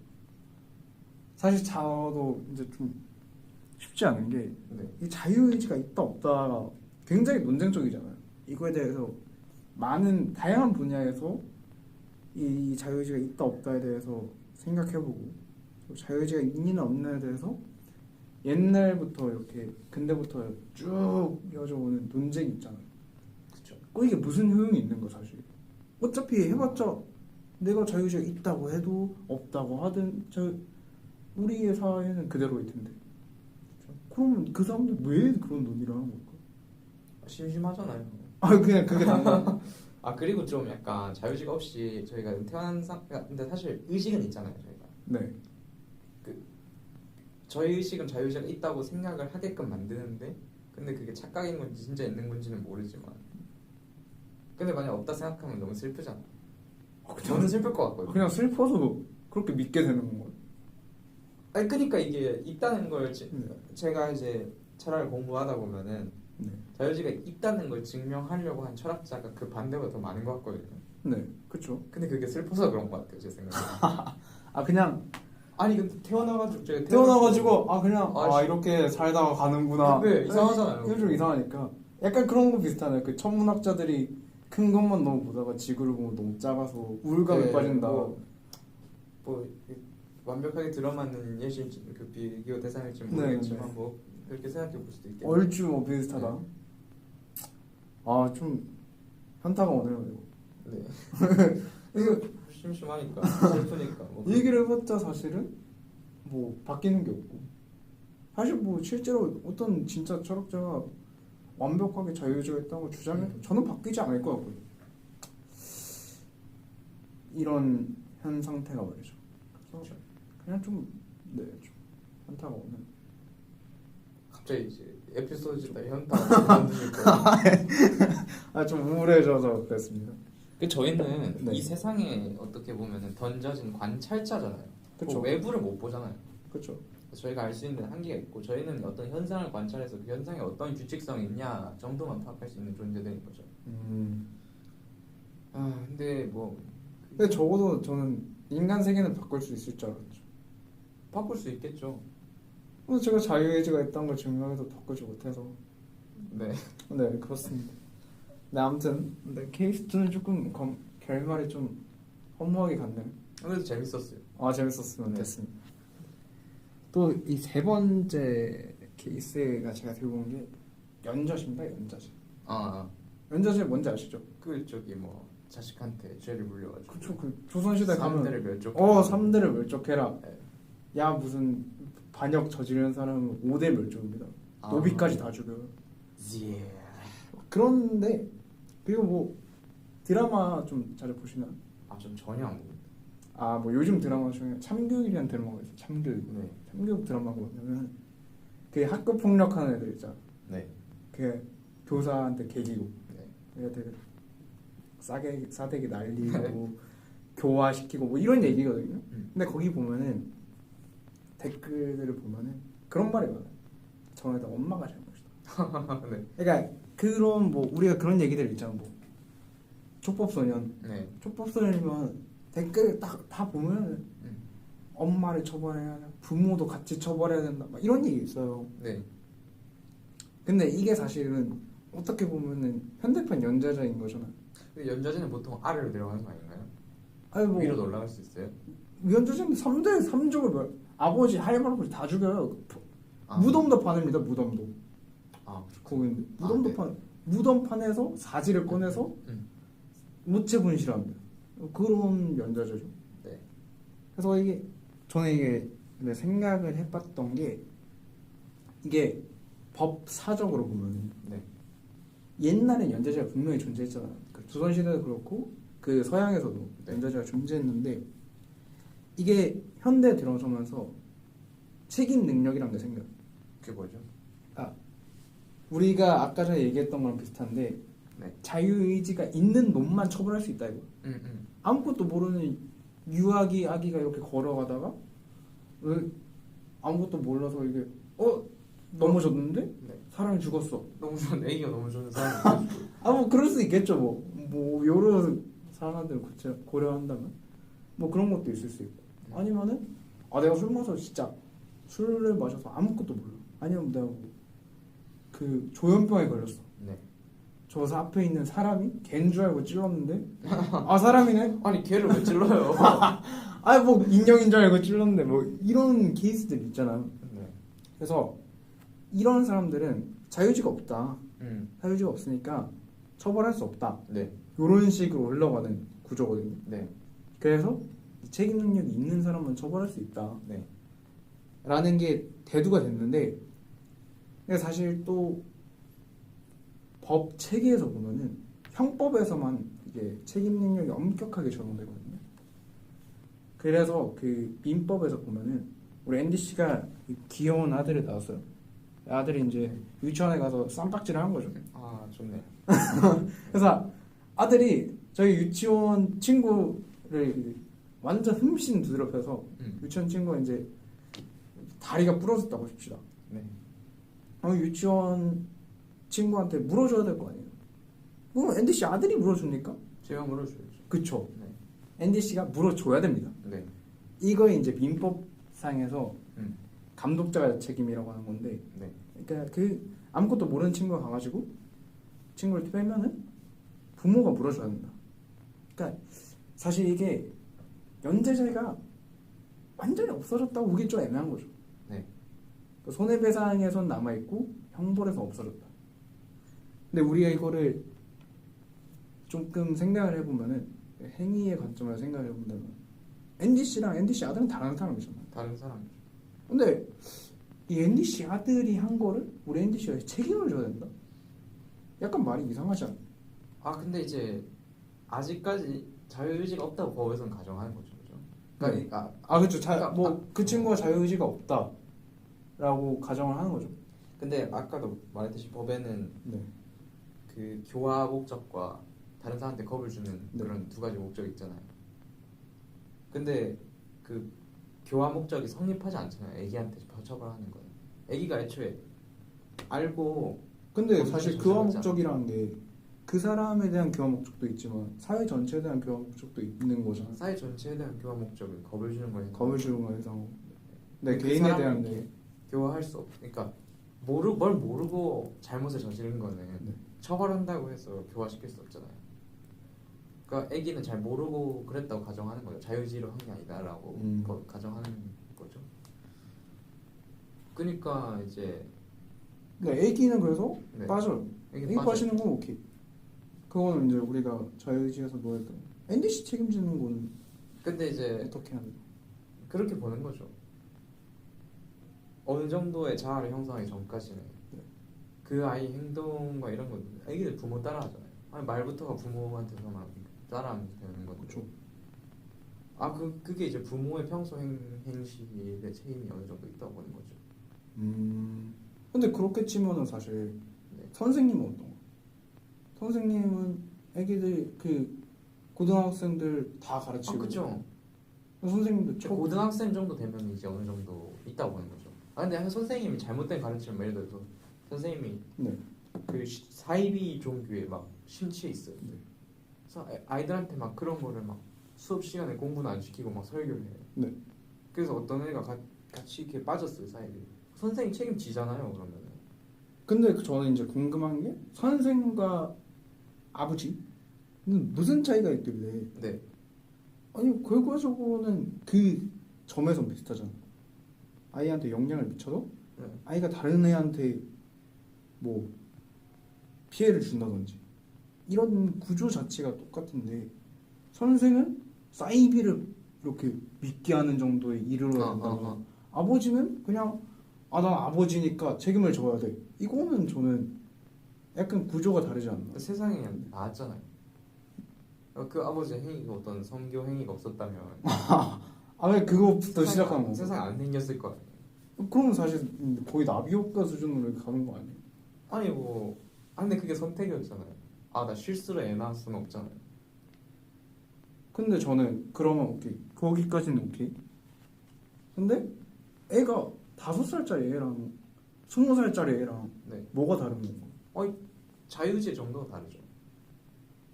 사실 저도 이제 좀 쉽지 않은 게 이 네. 자유의지가 있다 없다가 굉장히 논쟁적이잖아요. 이거에 대해서 많은 다양한 분야에서 이 자유의지가 있다 없다에 대해서 생각해보고 또 자유의지가 있느냐 없느냐에 대해서 옛날부터 이렇게 근대부터 쭉 이어져 오는 논쟁이 있잖아요. 그렇죠. 이게 무슨 효용이 있는 거 사실. 어차피 해봤자 내가 자유의지가 있다고 해도 없다고 하든 우리의 사회는 그대로일 텐데. 그러면 그 사람들 왜 그런 논의를 하는 걸까? 심심하잖아요. 그냥 그게 단가. 그리고 좀 약간 자유의지가 없이 저희가 태어난 근데 사실 의식은 있잖아요, 저희가. 네. 저희 의식은 자유의지가 있다고 생각을 하게끔 만드는데 근데 그게 착각인 건지 진짜 있는 건지는 모르지만 근데 만약 없다 생각하면 너무 슬프잖아. 저는 슬플 것 같거든요. 그냥 슬퍼서 그렇게 믿게 되는 건가요? 그러니까 이게 있다는 걸 제가 이제 철학을 공부하다 보면은 네. 자유의지가 있다는 걸 증명하려고 한 철학자가 그 반대보다 더 많은 것 같거든요. 네, 그렇죠. 근데 그게 슬퍼서 그런 것 같아요, 제 생각에. 그냥 아니 근데 태어나가지고 제가 태어나가지고 그냥 씨. 이렇게 살다가 가는구나. 네, 이상하잖아요. 이거 좀 이상하니까. 약간 그런 거 비슷하네요. 그 천문학자들이 큰 것만 너무 보다가 지구를 보면 너무 작아서 우울감에 빠진다. 뭐 완벽하게 들어맞는 예시 그 비교 대상일지 네, 모르겠지만 네. 뭐 그렇게 생각해 볼 수도 있겠네요. 얼추 뭐 비슷하다. 좀 현타가 오네요. 이거. 네. 이거 심심하니까 슬프니까. 뭐 이 얘기를 해봤자 사실은 뭐 바뀌는 게 없고 사실 뭐 실제로 어떤 진짜 철학자가 완벽하게 자유의지가 있다는 걸 주장해도 저는 바뀌지 않을 것 같고요. 이런 현 상태가 말이죠. 그래서 그냥 좀 현타가 오는. 갑자기 이제 에피소드다 현타 만드니까. 좀 우울해져서 그랬습니다. 저희는 네. 이 세상에 어떻게 보면은 던져진 관찰자잖아요. 그쵸. 외부를 못 보잖아요. 그렇죠. 저희가 알 수 있는 한계가 있고 저희는 어떤 현상을 관찰해서 그 현상에 어떤 규칙성이 있냐 정도만 파악할 수 있는 존재들인 거죠. 근데 뭐 근데 적어도 저는 인간 세계는 바꿀 수 있을 줄 알았죠. 바꿀 수 있겠죠. 근데 제가 자유의지가 있다는 걸 증명해도 바꾸지 못해서. 네. 네, 그렇습니다. 네, 아무튼 케이스2는 조금 결말이 좀 허무하게 갔네요. 그래도 재밌었어요. 재밌었으면 네. 됐습니다. 또 이 세 번째 케이스가 제가 들고 온 게 연좌제입니다. 연좌제. 연좌제 뭔지 아시죠? 그 저기 뭐 자식한테 죄를 물려가지고. 그쵸. 그 조선시대 가면 3대를 멸족. 3대를 멸족해라. 네. 야 무슨 반역 저지른 사람은 5대 멸족입니다. 노비까지 다 죽여요. 예. 그런데 그리고 뭐 드라마 좀 자주 보시나요? 좀 전혀 안 보고. 뭐 요즘 드라마 중에 참교육이라는 드라마가 있어요. 참교육. 네. 참교육 드라마가 뭐냐면 그 학교 폭력하는 애들 있잖아. 네. 그 교사한테 개기고 네. 애들 싸대기 날리고 교화시키고 뭐 이런 얘기거든요. 근데 거기 보면은 댓글들을 보면은 그런 말이 많아요. 저는 엄마가 잘못이다. 네. 그러니까 그런 뭐 우리가 그런 얘기들 있잖아. 뭐 촉법소년. 네. 촉법소년이면 댓글 다 보면 엄마를 처벌해야 한다. 부모도 같이 처벌해야 된다. 막 이런 얘기 있어요. 네. 근데 이게 사실은 어떻게 보면은 현대판 연좌제인 거잖아요. 근데 연좌제는 보통 아래로 내려가는 거 아닌가요? 뭐 위로 올라갈 수 있어요? 연좌제는 3대 3족을 아버지 할아버지 다 죽여요. 무덤도 파냅니다. 무덤도. 거기 무덤도 네. 무덤판에서 사지를 꺼내서 무체 분실합니다. 그런 연좌제죠. 네. 그래서 저는 생각을 해봤던 게 이게 법사적으로 보면 네. 옛날엔 연좌제가 분명히 존재했잖아요. 그 조선시대도 그렇고 그 서양에서도 네. 연좌제가 존재했는데 이게 현대에 들어서면서 책임 능력이라는 게 생겨요. 그게 뭐죠? 우리가 아까 전에 얘기했던 거랑 비슷한데 네. 자유의지가 있는 놈만 처벌할 수 있다 이거. 아무것도 모르는 유아기 아기가 이렇게 걸어가다가 아무것도 몰라서 이게 넘어졌는데 네. 사람이 죽었어. 너무 좋은 애기가 너무 좋은 사람이 뭐 그럴 수 있겠죠. 뭐 여러 사람들을 고려한다면 뭐 그런 것도 있을 수 있고 아니면은 내가 술 마셔서 진짜 술을 마셔서 아무것도 몰라. 아니면 내가 그 조현병에 걸렸어. 네. 저 앞에 있는 사람이 걔인 줄 알고 찔렀는데 사람이네. 아니 걔를 왜 찔러요? 뭐 인형인 줄 알고 찔렀는데 뭐 이런 케이스들 있잖아요. 네. 그래서 이런 사람들은 자유의지가 없다. 음. 자유의지가 없으니까 처벌할 수 없다. 네. 이런 식으로 흘러가는 구조거든요. 네. 그래서 책임 능력이 있는 사람은 처벌할 수 있다. 네. 라는 게 대두가 됐는데 근데 사실 또 법 체계에서 보면은 형법에서만 이게 책임 능력이 엄격하게 적용되거든요. 그래서 그 민법에서 보면은 우리 앤디 씨가 귀여운 아들을 낳았어요. 아들이 이제 유치원에 가서 쌈박질을 한 거죠. 아 좋네. 그래서 아들이 저희 유치원 친구를 완전 흠씬 두드럽혀서 유치원 친구가 이제 다리가 부러졌다고 합시다. 네. 유치원 친구한테 물어줘야 될 거 아니에요. 그럼 앤디 씨 아들이 물어줍니까? 제가 물어줘야죠. 그쵸. 네. 앤디 씨가 물어줘야 됩니다. 네. 이거 이제 민법상에서 음. 감독자가 책임이라고 하는 건데, 네. 그러니까 그 아무것도 모르는 친구가 가가지고 친구를 빼면은 부모가 물어줘야 된다. 그러니까 사실 이게 연재제가 완전히 없어졌다고 보기 좀 애매한 거죠. 네. 그 손해배상에선 남아 있고 형벌에서 없어졌다. 근데 우리가 이거를 조금 생각을 해보면은 행위의 관점에서 생각을 해본다면 앤디 씨랑 앤디 씨 아들은 다른 사람이잖아요. 다른 사람이죠. 근데 이 앤디 씨 아들이 한 거를 우리 앤디 씨가 책임을 져야 된다? 약간 말이 이상하지 않아? 근데 이제 아직까지 자유의지가 없다고 법에서는 가정하는 거죠, 그죠? 그러니까 그렇죠. 그러니까 그 친구가 자유의지가 없다라고 가정을 하는 거죠. 근데 아까도 말했듯이 법에는 네. 그 교화 목적과 다른 사람한테 겁을 주는 네. 그런 두 가지 목적이 있잖아요. 근데 그 교화 목적이 성립하지 않잖아요. 애기한테 처벌하는 거는. 애기가 애초에 알고. 근데 사실 교화 조심하지 목적이라는 게 그 사람에 대한 교화 목적도 있지만 사회 전체에 대한 교화 목적도 있는 거잖아요. 사회 전체에 대한 교화 목적은 겁을 주는 거예요. 겁을 주는 거에서 내 그 개인에 대한 게 교화할 수 없. 그러니까 뭘 모르고 잘못을 저지른 거는 네. 처벌한다고 해서 교화시킬 수 없잖아요. 그러니까 애기는 잘 모르고 그랬다고 가정하는 거죠. 자유의지로 한 게 아니다라고 가정하는 거죠. 그러니까 이제 애기는 그래서 네. 빠져요. 애기 빠지는 건 오케이. 그거는 이제 우리가 자유의지에서 뭐 했던 앤디 씨 책임지는 건 근데 이제 어떻게 하는 거? 그렇게 보는 거죠. 어느 정도의 자아를 형성하기 전까지는 그 아이 행동과 이런 건 애기들 부모 따라하잖아요. 말부터가 부모한테서만 따라하면 되는 거죠. 그렇죠. 그게 이제 부모의 평소 행실의 책임이 어느 정도 있다고 보는 거죠. 근데 그렇게 치면은 사실 네. 선생님은 어떤 거? 선생님은 애기들 그 고등학생들 다 가르치고. 그렇죠. 선생님도 고등학생 정도 되면 이제 어느 정도 있다고 보는 거죠. 근데 선생님이 잘못된 가르침을 예를 들어서 선생님이 네. 그 사이비 종교에 막 심취해 있어요. 네. 그래서 아이들한테 막 그런 거를 막 수업 시간에 공부는 안 시키고 막 설교를 해요. 네. 그래서 어떤 애가 같이 이렇게 빠졌어요, 사이비. 선생님 책임지잖아요, 그러면은. 근데 저는 이제 궁금한 게 선생과 아버지는 무슨 차이가 있길래? 네. 아니 결과적으로는 그 점에서 비슷하잖아. 아이한테 영향을 미쳐서 네. 아이가 다른 애한테 뭐 피해를 준다든지 이런 구조 자체가 똑같은데 선생은 사이비를 이렇게 믿게 하는 정도의 이르러야 된다고. 아버지는 그냥 난 아버지니까 책임을 져야 돼. 이거는 저는 약간 구조가 다르지 않나? 세상에 나왔잖아요. 그 아버지의 행위가 어떤 성교 행위가 없었다면 왜 그거부터 시작한 거? 세상에 안 생겼을 거 아니에요. 그러면 사실 거의 나비 효과 수준으로 가는 거 아니에요? 아니 근데 그게 선택이었잖아요. 나 실수로 애 낳을 수는 없잖아요. 근데 저는 그러면 오케이. 거기까지는 오케이. 근데 애가 5살짜리 애랑 20살짜리 애랑 네. 뭐가 다른 건가? 자유의지 정도가 다르죠.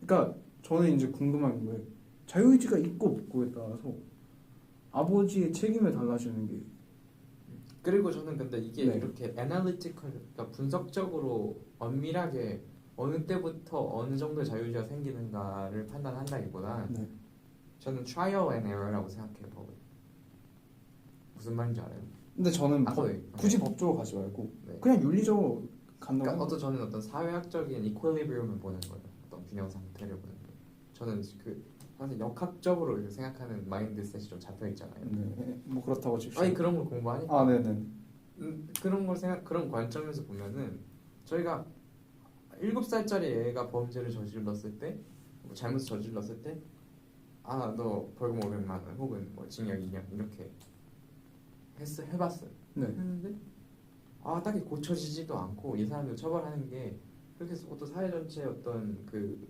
그러니까 저는 이제 궁금한 게 자유의지가 있고 없고에 따라서 아버지의 책임을 달라지는 게 그리고 저는 근데 이게 네. 이렇게 애널리티컬, 그러니까 분석적으로 엄밀하게 어느 때부터 어느 정도의 자유의지가 생기는가를 판단한다기보단 네. 저는 trial and error라고 생각해요. 법을. 무슨 말인지 알아요? 근데 저는 네. 굳이 법적으로 가지 말고 네. 그냥 윤리적으로 간다고 그러니까 저는 어떤 사회학적인 이퀄리브리움을 보는 거예요. 어떤 균형 상태를 보는 거예요. 저는 사실 역학적으로 이렇게 생각하는 마인드셋이 좀 잡혀 있잖아요. 네, 뭐 그렇다고 칩시다. 아니 그런 걸 공부하니까. 아, 네네. 그런 관점에서 보면은 저희가 7살짜리 애가 범죄를 저질렀을 때, 뭐 잘못을 저질렀을 때, 너 벌금 500만 원 혹은 뭐 징역 2년 이렇게 해봤어요. 네. 했는데 딱히 고쳐지지도 않고 이 사람들 처벌하는 게 그렇게 해서 어떤 사회 전체의 어떤 그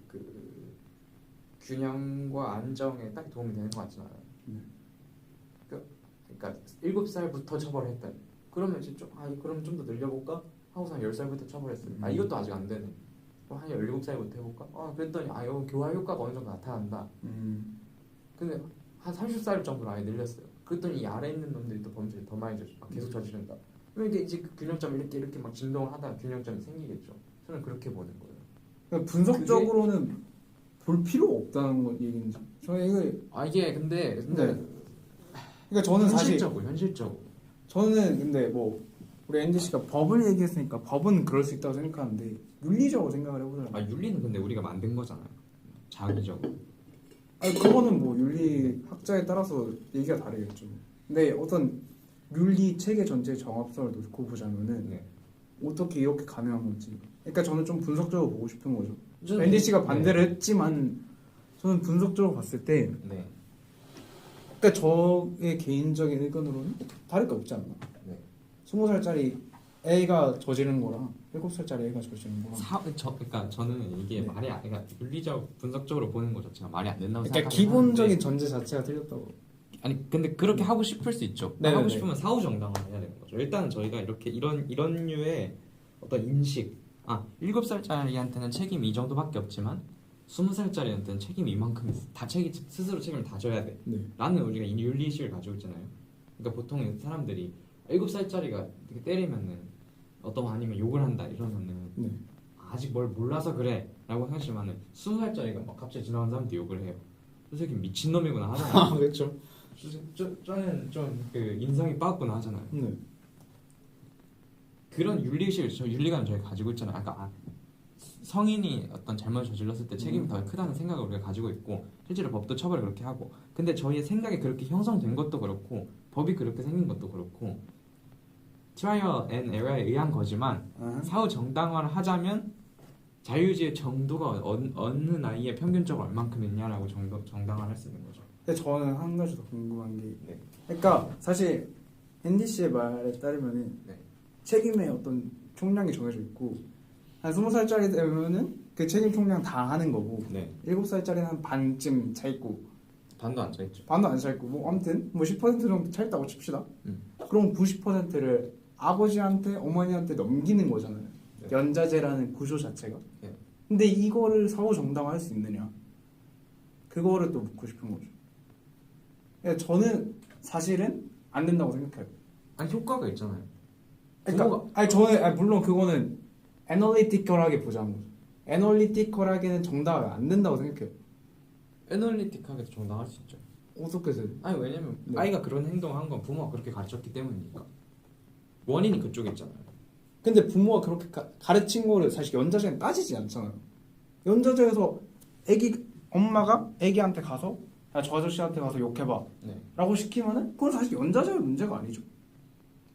균형과 안정에 딱 도움이 되는 것 같진 않아요. 그러니까 7살부터 처벌했다. 그러면 이제 그럼 좀 더 늘려볼까? 하고서 한 10살부터 처벌했어요. 이것도 아직 안 되네. 그럼 한 17살부터 해볼까? 그랬더니 여기 교화 효과가 어느 정도 나타난다. 근데 한 30살 정도로 아예 늘렸어요. 그랬더니 이 아래 있는 놈들이 또 범죄를 더 많이 계속 저지른다. 그럼 이게 이제 그 균형점이 이렇게 막 진동을 하다가 균형점이 생기겠죠. 저는 그렇게 보는 거예요. 그러니까 분석적으로는 볼 필요 없다는 건 얘기인지. 저는 이게 근데 그러니까 저는 사실 현실적으로 저는 근데 뭐 우리 앤디 씨가 법을 얘기했으니까 법은 그럴 수 있다고 생각하는데 윤리적으로 생각을 해보자면 윤리는 근데 우리가 만든 거잖아요. 자의적으로. 그거는 뭐 윤리학자에 따라서 얘기가 다르겠죠. 근데 어떤 윤리 체계 전체의 정합성을 놓고 보자면은 네. 어떻게 이렇게 가능한 건지. 그러니까 저는 좀 분석적으로 보고 싶은 거죠. 저는 앤디 씨가 반대를 했지만 저는 분석적으로 봤을 때 네. 그러니까 저의 개인적인 의견으로는 다를 게 없지 않나. 네. 20살짜리 애가 저지른 거랑 7살짜리 애가 저지른 거랑 그러니까 저는 이게 네. 그러니까 윤리적 분석적으로 보는 거 자체가 말이 안 된다고 그러니까 생각하긴 기본적인 하는데, 전제 자체가 틀렸다고. 근데 그렇게 하고 싶을 수 있죠. 네네네. 하고 싶으면 사후 정당화를 해야 되는 거죠. 일단은 저희가 이렇게 이런 류의 어떤 인식, 7살짜리한테는 책임 이 정도밖에 없지만 20살짜리한테는 책임이 이만큼 있어. 스스로 책임을 다 져야 돼. 네. 라는 우리가 윤리의식을 가지고 있잖아요. 그러니까 보통 사람들이 7살짜리가 이렇게 때리면은 아니면 욕을 한다 이러면은 네. 아직 뭘 몰라서 그래 라고 생각하지만은 20살짜리가 막 갑자기 지나가는 사람한테 욕을 해요. 저 새끼 미친놈이구나 하잖아요. 그렇죠. 저는 좀 그 인성이 빠졌구나 하잖아요. 네. 그런 윤리의식을 윤리관을 저희가 가지고 있잖아요. 성인이 어떤 잘못을 저질렀을 때 책임이 더 크다는 생각을 우리가 가지고 있고 실제로 법도 처벌을 그렇게 하고 근데 저희의 생각이 그렇게 형성된 것도 그렇고 법이 그렇게 생긴 것도 그렇고 trial and error에 의한 거지만 사후 정당화를 하자면 자유의지의 정도가 어느 나이에 평균적으로 얼만큼 있냐라고 정당화를 할 수 있는 거죠. 근데 저는 한 가지 더 궁금한 게 네. 그러니까 사실 앤디 씨의 말에 따르면은 네. 책임의 어떤 총량이 정해져 있고 한 20살짜리 되면은 그 책임 총량 다 하는 거고 네. 7살짜리는 한 반쯤 차 있고 반도 안 차있죠. 반도 안 차 있고 뭐 아무튼 뭐 10% 정도 차 있다고 칩시다. 그럼 90%를 아버지한테 어머니한테 넘기는 거잖아요. 네. 연자제라는 구조 자체가. 네. 근데 이거를 사후 정당화할 수 있느냐? 그거를 또 묻고 싶은 거죠. 그러니까 저는 사실은 안 된다고 생각해요. 효과가 있잖아요. 그러니까 저는 물론 그거는 애널리티컬하게 보자는 거죠. 애널리티컬하게는 정당화가 안 된다고 생각해요. 애널리틱하게 정당할 수 있죠. 어떻게 해서요? 왜냐면 네. 아이가 그런 행동을 한 건 부모가 그렇게 가르쳤기 때문이니까. 원인이 그쪽에 있잖아요. 근데 부모가 그렇게 가르친 거를 사실 연자제는 따지지 않잖아요. 연자제에서 엄마가 애기한테 가서 야, 저 아저씨한테 가서 욕해봐 네. 라고 시키면은 그건 사실 연자제의 문제가 아니죠.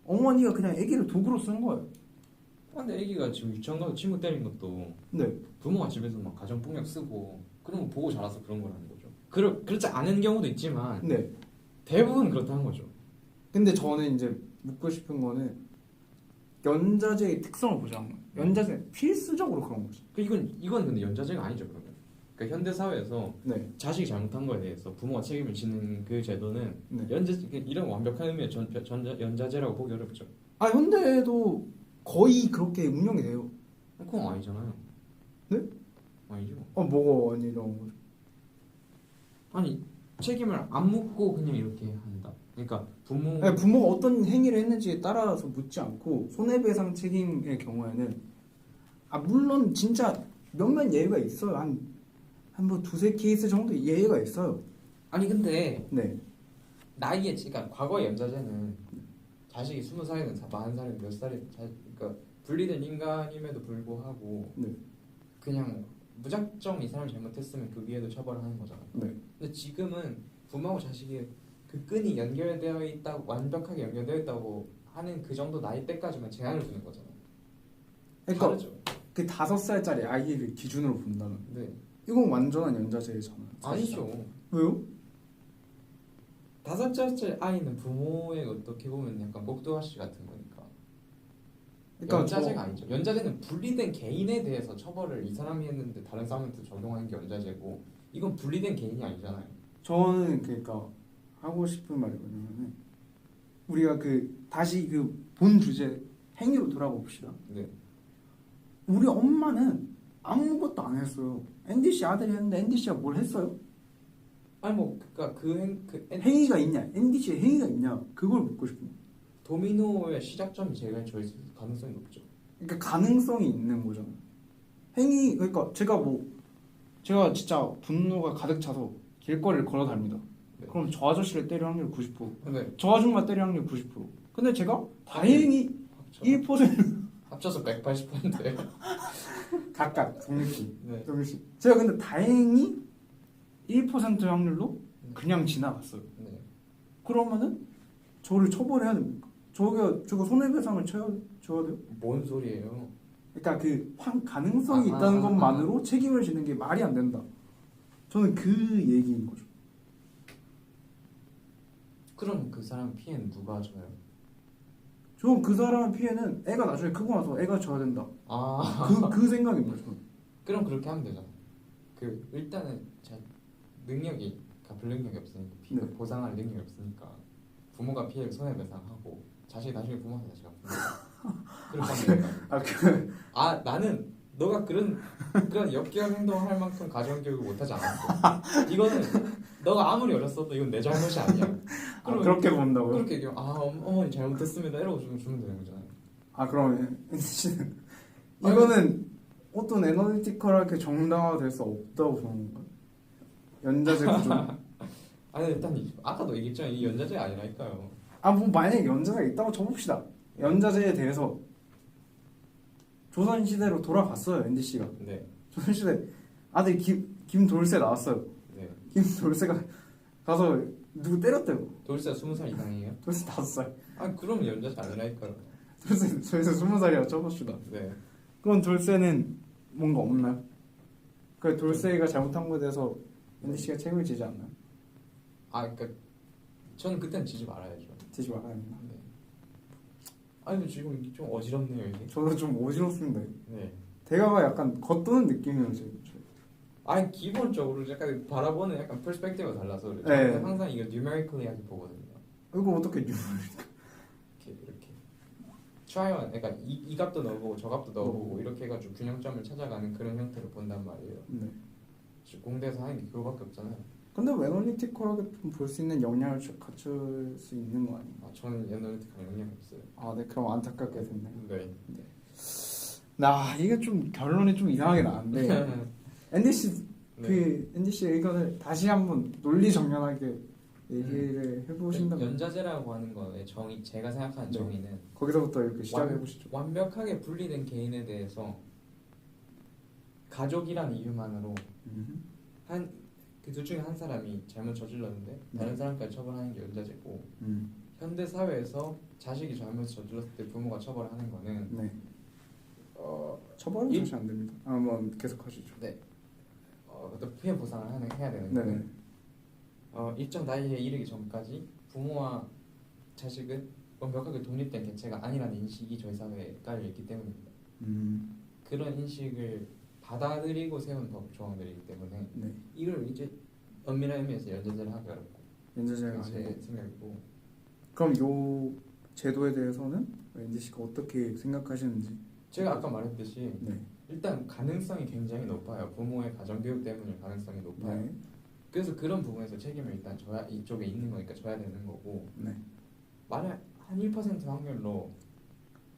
어머니가 그냥 애기를 도구로 쓰는 거예요. 근데 애기가 지금 유치원 가서 친구 때린 것도 네. 부모가 집에서 막 가정폭력 쓰고 그런 거 보고 자라서 그런 거라는 거죠. 그렇지 않은 경우도 있지만 네. 대부분 그렇다는 거죠. 근데 저는 이제 묻고 싶은 거는 연자제의 특성을 보자는 거예요. 연자제는 필수적으로 그런 거죠. 이건 근데 연자제가 아니죠 그러면. 그러니까 현대 사회에서 네. 자식이 잘못한 거에 대해서 부모가 책임을 지는 그 제도는 네. 이런 완벽한 의미의 연자제라고 보기 어렵죠. 아 현대에도 거의 그렇게 운영이 돼요. 그건 아니잖아요. 네? 아니죠. 뭐가 아니라고 거죠? 아니 책임을 안 묻고 그냥 이렇게 한다. 그러니까 아니, 부모가 어떤 행위를 했는지에 따라서 묻지 않고 손해배상 책임의 경우에는 물론 진짜 몇몇 예외가 있어요. 한 뭐 두세 케이스 정도 예외가 있어요. 아니 근데 네. 나이에 그러니까 과거의 연자제는 자식이 20살이든 40살이든 몇 살이든 그러니까 분리된 인간임에도 불구하고 네. 그냥 무작정 이 사람이 잘못했으면 그 위에도 처벌을 하는 거잖아요. 네. 근데 지금은 부모하고 자식이 그 끈이 연결되어 있다고 완벽하게 연결되어 있다고 하는 그 정도 나이 때까지만 제한을 두는 거잖아요. 그러니까 다르죠. 그 5살짜리 아이를 기준으로 본다면 네. 이건 완전한 연자제잖아요. 아니죠. 왜요? 5살짜리 아이는 부모의 어떻게 보면 약간 목도가시 같은 거니까. 그러니까 연자제가 아니죠. 연자제는 분리된 개인에 대해서 처벌을 이 사람이 했는데 다른 사람한테 적용하는 게 연자제고, 이건 분리된 개인이 아니잖아요. 저는 그러니까 하고 싶은 말이 뭐냐면은 우리가 다시 본 주제 행위로 돌아가 봅시다. 네. 우리 엄마는 아무것도 안 했어요. 앤디 씨 아들이 했는데 앤디 씨가 뭘 했어요? 아니 뭐 그러니까 행위가 있냐? 앤디 씨의 행위가 있냐? 그걸 묻고 싶은 거예요. 도미노의 시작점이 제가 저일 가능성이 높죠. 그러니까 가능성이 있는 거잖아요. 행위 그러니까 제가 진짜 분노가 가득 차서 길거리를 걸어 다닙니다. 네. 그럼 저 아저씨를 때릴 확률 90%, 근데 저 아줌마 때릴 확률 90%. 근데 제가 다행히 1% 합쳐서 180%인데. 각각 정리씨, 네. 정리씨. 제가 근데 다행히 1% 확률로 그냥 지나갔어요. 네. 그러면은 저를 처벌해야 됩니까? 저거 손해배상을 줘야 돼요? 뭔 소리예요? 그러니까 가능성이 있다는 것만으로 책임을 지는 게 말이 안 된다. 저는 그 얘기인 거죠. 그럼 그 사람 피해는 누가 져요? 저는 그 사람의 피해는 애가 나중에 크고 나서 애가 져야 된다. 아 그 생각입니다. 저는. 그럼 그렇게 하면 되잖아. 일단은 능력이 갚을 능력이 없으니까 네. 보상할 능력이 없으니까 부모가 피해를 손해배상하고 자식이 나중에 부모한테 다시 갚는 그렇게 하면 된다. 나는 너가 그런 역기업 행동을 할 만큼 가정교육을 못하지 않았어. 이거는 너가 아무리 어렸어도 이건 내 잘못이 아니야. 그렇게 본다고요? 그렇게 얘기하면 어머니 잘못했습니다 이러고 주면 되는 거잖아요. 그러면 씨는 이거는 어떤 애널리티컬하게 정당화될 수 없다고 보는 건가요? 연자제 구조. 아니 일단 아까도 얘기했지만 이 연자제가 아니라니까요. 뭐 만약에 연자제가 있다고 쳐봅시다. 연자제에 대해서 조선시대로 돌아갔어요. 앤디 씨가. 네. 조선시대 아들 김돌세 나왔어요. 네. 김돌세가 가서 누구 때렸대요. 돌쇠가 20살 이상이에요? 돌세 5살. 그럼 연자제 아니라니까요. 돌세 20살이라고 쳐봅시다. 네. 그럼 돌세는 뭔가 없나요? 그 돌세가 잘못한 거에 대해서 앤디 씨가 책임을 지지 않나요? 그러니까 저는 그때는 지지 말아야죠. 지지 말아야 했나? 네. 근데 지금 이게 좀 어지럽네요 이게. 저도 좀 어지럽습니다. 네. 대화가 약간 겉도는 느낌이에요 지금. 기본적으로 약간 바라보는 약간 퍼스펙티브가 달라서 그래요. 네. 저는 항상 이거 numerically하게 보거든요. 이거 어떻게 이렇게 try on, 그러니까 이 값도 넣어보고 저 값도 넣어보고 이렇게 해가지고 균형점을 찾아가는 그런 형태로 본단 말이에요. 네. 공대에서 하는 게 그거밖에 없잖아요. 근데 애널리티컬하게 볼 수 있는 역량을 갖출 수 있는 거 아닌가? 저는 애널리티컬 영향이 없어요. 네, 그럼 안타깝게 됐네요. 네. 이게 좀 결론이 좀 이상하게 나왔는데 앤디 씨 앤디 씨의 의견을 다시 한번 논리 정연하게 얘기를 해보신다면 연자제라고 하는 거의 정의, 제가 생각하는 네. 정의는 거기서부터 이렇게 시작해 보시죠. 완벽하게 분리된 개인에 대해서 가족이란 이유만으로 그 둘 중에 한 사람이 잘못 저질렀는데 다른 사람까지 처벌하는 게 연자제고, 현대 사회에서 자식이 잘못 저질렀을 때 부모가 처벌하는 거는 네. 처벌은 사실 안 됩니다. 한번 계속 하시죠. 네. 어떤 피해 보상을 해야 되는 네네. 거는 일정 나이에 이르기 전까지 부모와 자식은 완벽하게 독립된 개체가 아니라는 인식이 저희 사회에 깔려 있기 때문입니다. 그런 인식을 받아들이고 세운 법 조항들이기 때문에 네. 이걸 이제 엄밀한 의미에서 연좌제를 하기 어렵고 연좌제가 제 아니고. 생각이고. 그럼 요 제도에 대해서는 NG 씨가 어떻게 생각하시는지? 제가 아까 말했듯이 네. 일단 가능성이 굉장히 높아요. 부모의 가정교육 때문에 가능성이 높아요. 네. 그래서 그런 부분에서 책임을 일단 져야, 이쪽에 있는 거니까 져야 되는 거고, 네. 만약 한 1% 확률로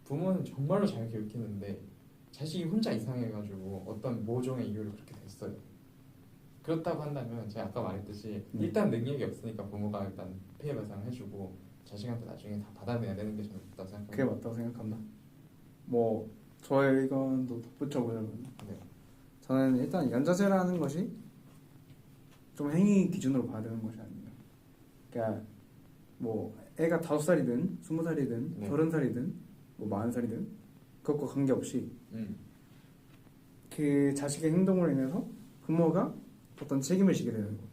부모는 정말로 잘 교육했는데 자식이 혼자 이상해가지고 어떤 모종의 이유로 그렇게 됐어요. 그렇다고 한다면 제가 아까 말했듯이 일단 능력이 없으니까 부모가 일단 피해 배상을 해주고 자식한테 나중에 다 받아내야 되는 게 저는 맞다고 생각합니다. 그게 맞다고 생각한다. 뭐 저의 의견도 덧붙여보자면 네. 저는 일단 연좌제라는 것이 좀 행위 기준으로 봐야 되는 것이 아닙니다. 그러니까 뭐 애가 5살이든 20살이든 네. 30살이든 뭐 40살이든 그것과 관계없이 음. 그 자식의 행동으로 인해서 부모가 어떤 책임을 지게 되는 거.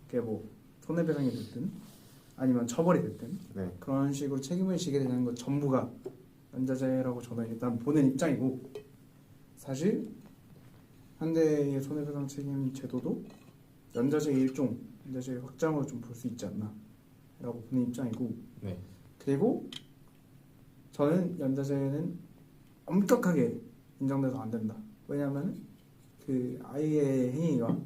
그게 뭐 손해배상이 됐든 아니면 처벌이 됐든 네. 그런 식으로 책임을 지게 되는 것 전부가 연좌제라고 저는 일단 보는 입장이고, 사실 현대의 손해배상 책임 제도도 연좌제의 일종, 연좌제의 확장으로 좀 볼 수 있지 않나라고 보는 입장이고, 네. 그리고 저는 연좌제는 엄격하게 인정돼서 안 된다. 왜냐하면 그 아이의 행위가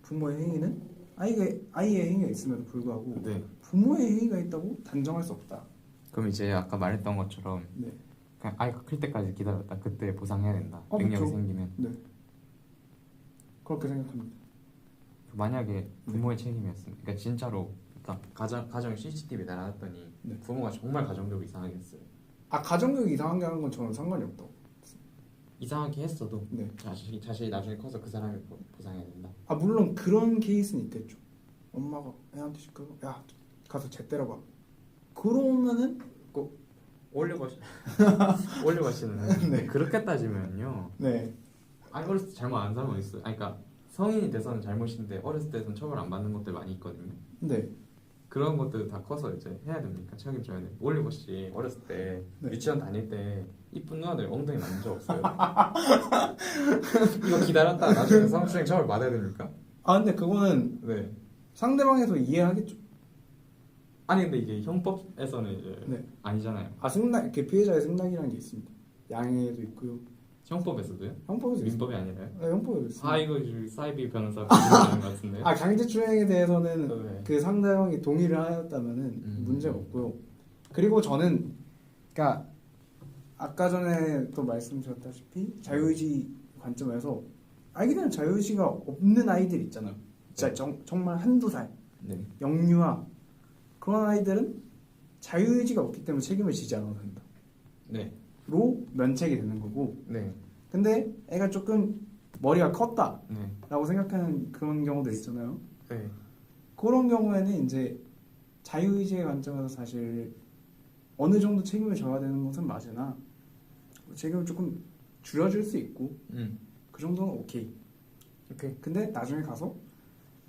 부모의 행위는 아이의 행위가 있음에도 불구하고 네. 부모의 행위가 있다고 단정할 수 없다. 그럼 이제 아까 말했던 것처럼 네. 그냥 아이가 클 때까지 기다렸다. 그때 보상해야 된다. 어, 능력이 그렇죠. 생기면. 네. 그렇게 생각합니다. 만약에 부모의 책임이었으면, 그러니까 진짜로 그러니까 가정 CCTV 달아놨더니 네. 부모가 정말 가정교육 이상하게 했어요. 아, 가정교육 이상하게 하는 건 저는 상관이 없다고. 이상하게 했어도 네. 자식이 나중에 커서 그 사람이 보상해야 된다. 아, 물론 그런 케이스는 있겠죠. 엄마가 애한테 시끄러, 야 가서 쟤 때려봐. 그러면은 올려가시는. 네. 그렇게 따지면요. 네. 아니 어렸을 때 잘못 안 사람은 있어요. 아니, 그러니까 성인이 돼서는 잘못인데 어렸을 때는 처벌 안 받는 것들 많이 있거든요. 네. 그런 것들 다 커서 이제 해야 됩니까? 책임져야 돼. 올리버 씨 어렸을 때 네. 유치원 다닐 때 이쁜 누나들 엉덩이 만진 적 없어요? 이거 기다렸다 나중에 성추행 처벌 받아야 됩니까? 아, 근데 그거는 네. 상대방에서 이해하겠죠. 아니 근데 이게 형법에서는 이제 네. 아니잖아요. 아, 승낙, 이렇게 피해자의 승낙이라는 게 있습니다. 양해도 있고요. 형법에서도요? 형법에서 민법이 아니라요? 네, 형법에도 있습니다. 아 이거 사이비 변호사 하는 것 같은데. 아, 강제추행에 대해서는 네. 그 상대방이 동의를 하였다면은 문제가 없고요. 그리고 저는 그러니까 아까 전에 또 말씀드렸다시피 자유의지 관점에서 아이들은 자유의지가 없는 아이들 있잖아요. 진짜 정말 한두 살 네. 영유아 그런 아이들은 자유의지가 없기 때문에 책임을 지지 않아도 된다. 네. 로 면책이 되는 거고, 네. 근데 애가 조금 머리가 컸다 네. 라고 생각하는 그런 경우들 있잖아요. 네. 그런 경우에는 이제 자유의지의 관점에서 사실 어느 정도 책임을 져야 되는 것은 맞으나 책임을 조금 줄여줄 수 있고 그 정도는 오케이. 근데 나중에 가서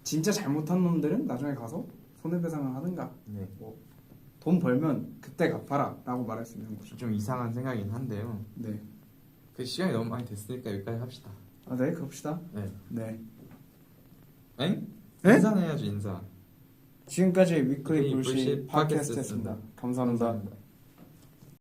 진짜 잘못한 놈들은 나중에 가서 손해배상을 하든가 네. 뭐 돈 벌면 그때 갚아라 라고 말할 수 있는 거죠. 좀 이상한 생각이긴 한데요. 네. 그 시간이 너무 많이 됐으니까 여기까지 합시다. 아, 네, 그럽시다. 네. 네. 엥? 네? 인사는 해야지 인사. 지금까지 위클리 위클리 불시 불시 팟캐스트였습니다. 감사합니다. 감사합니다.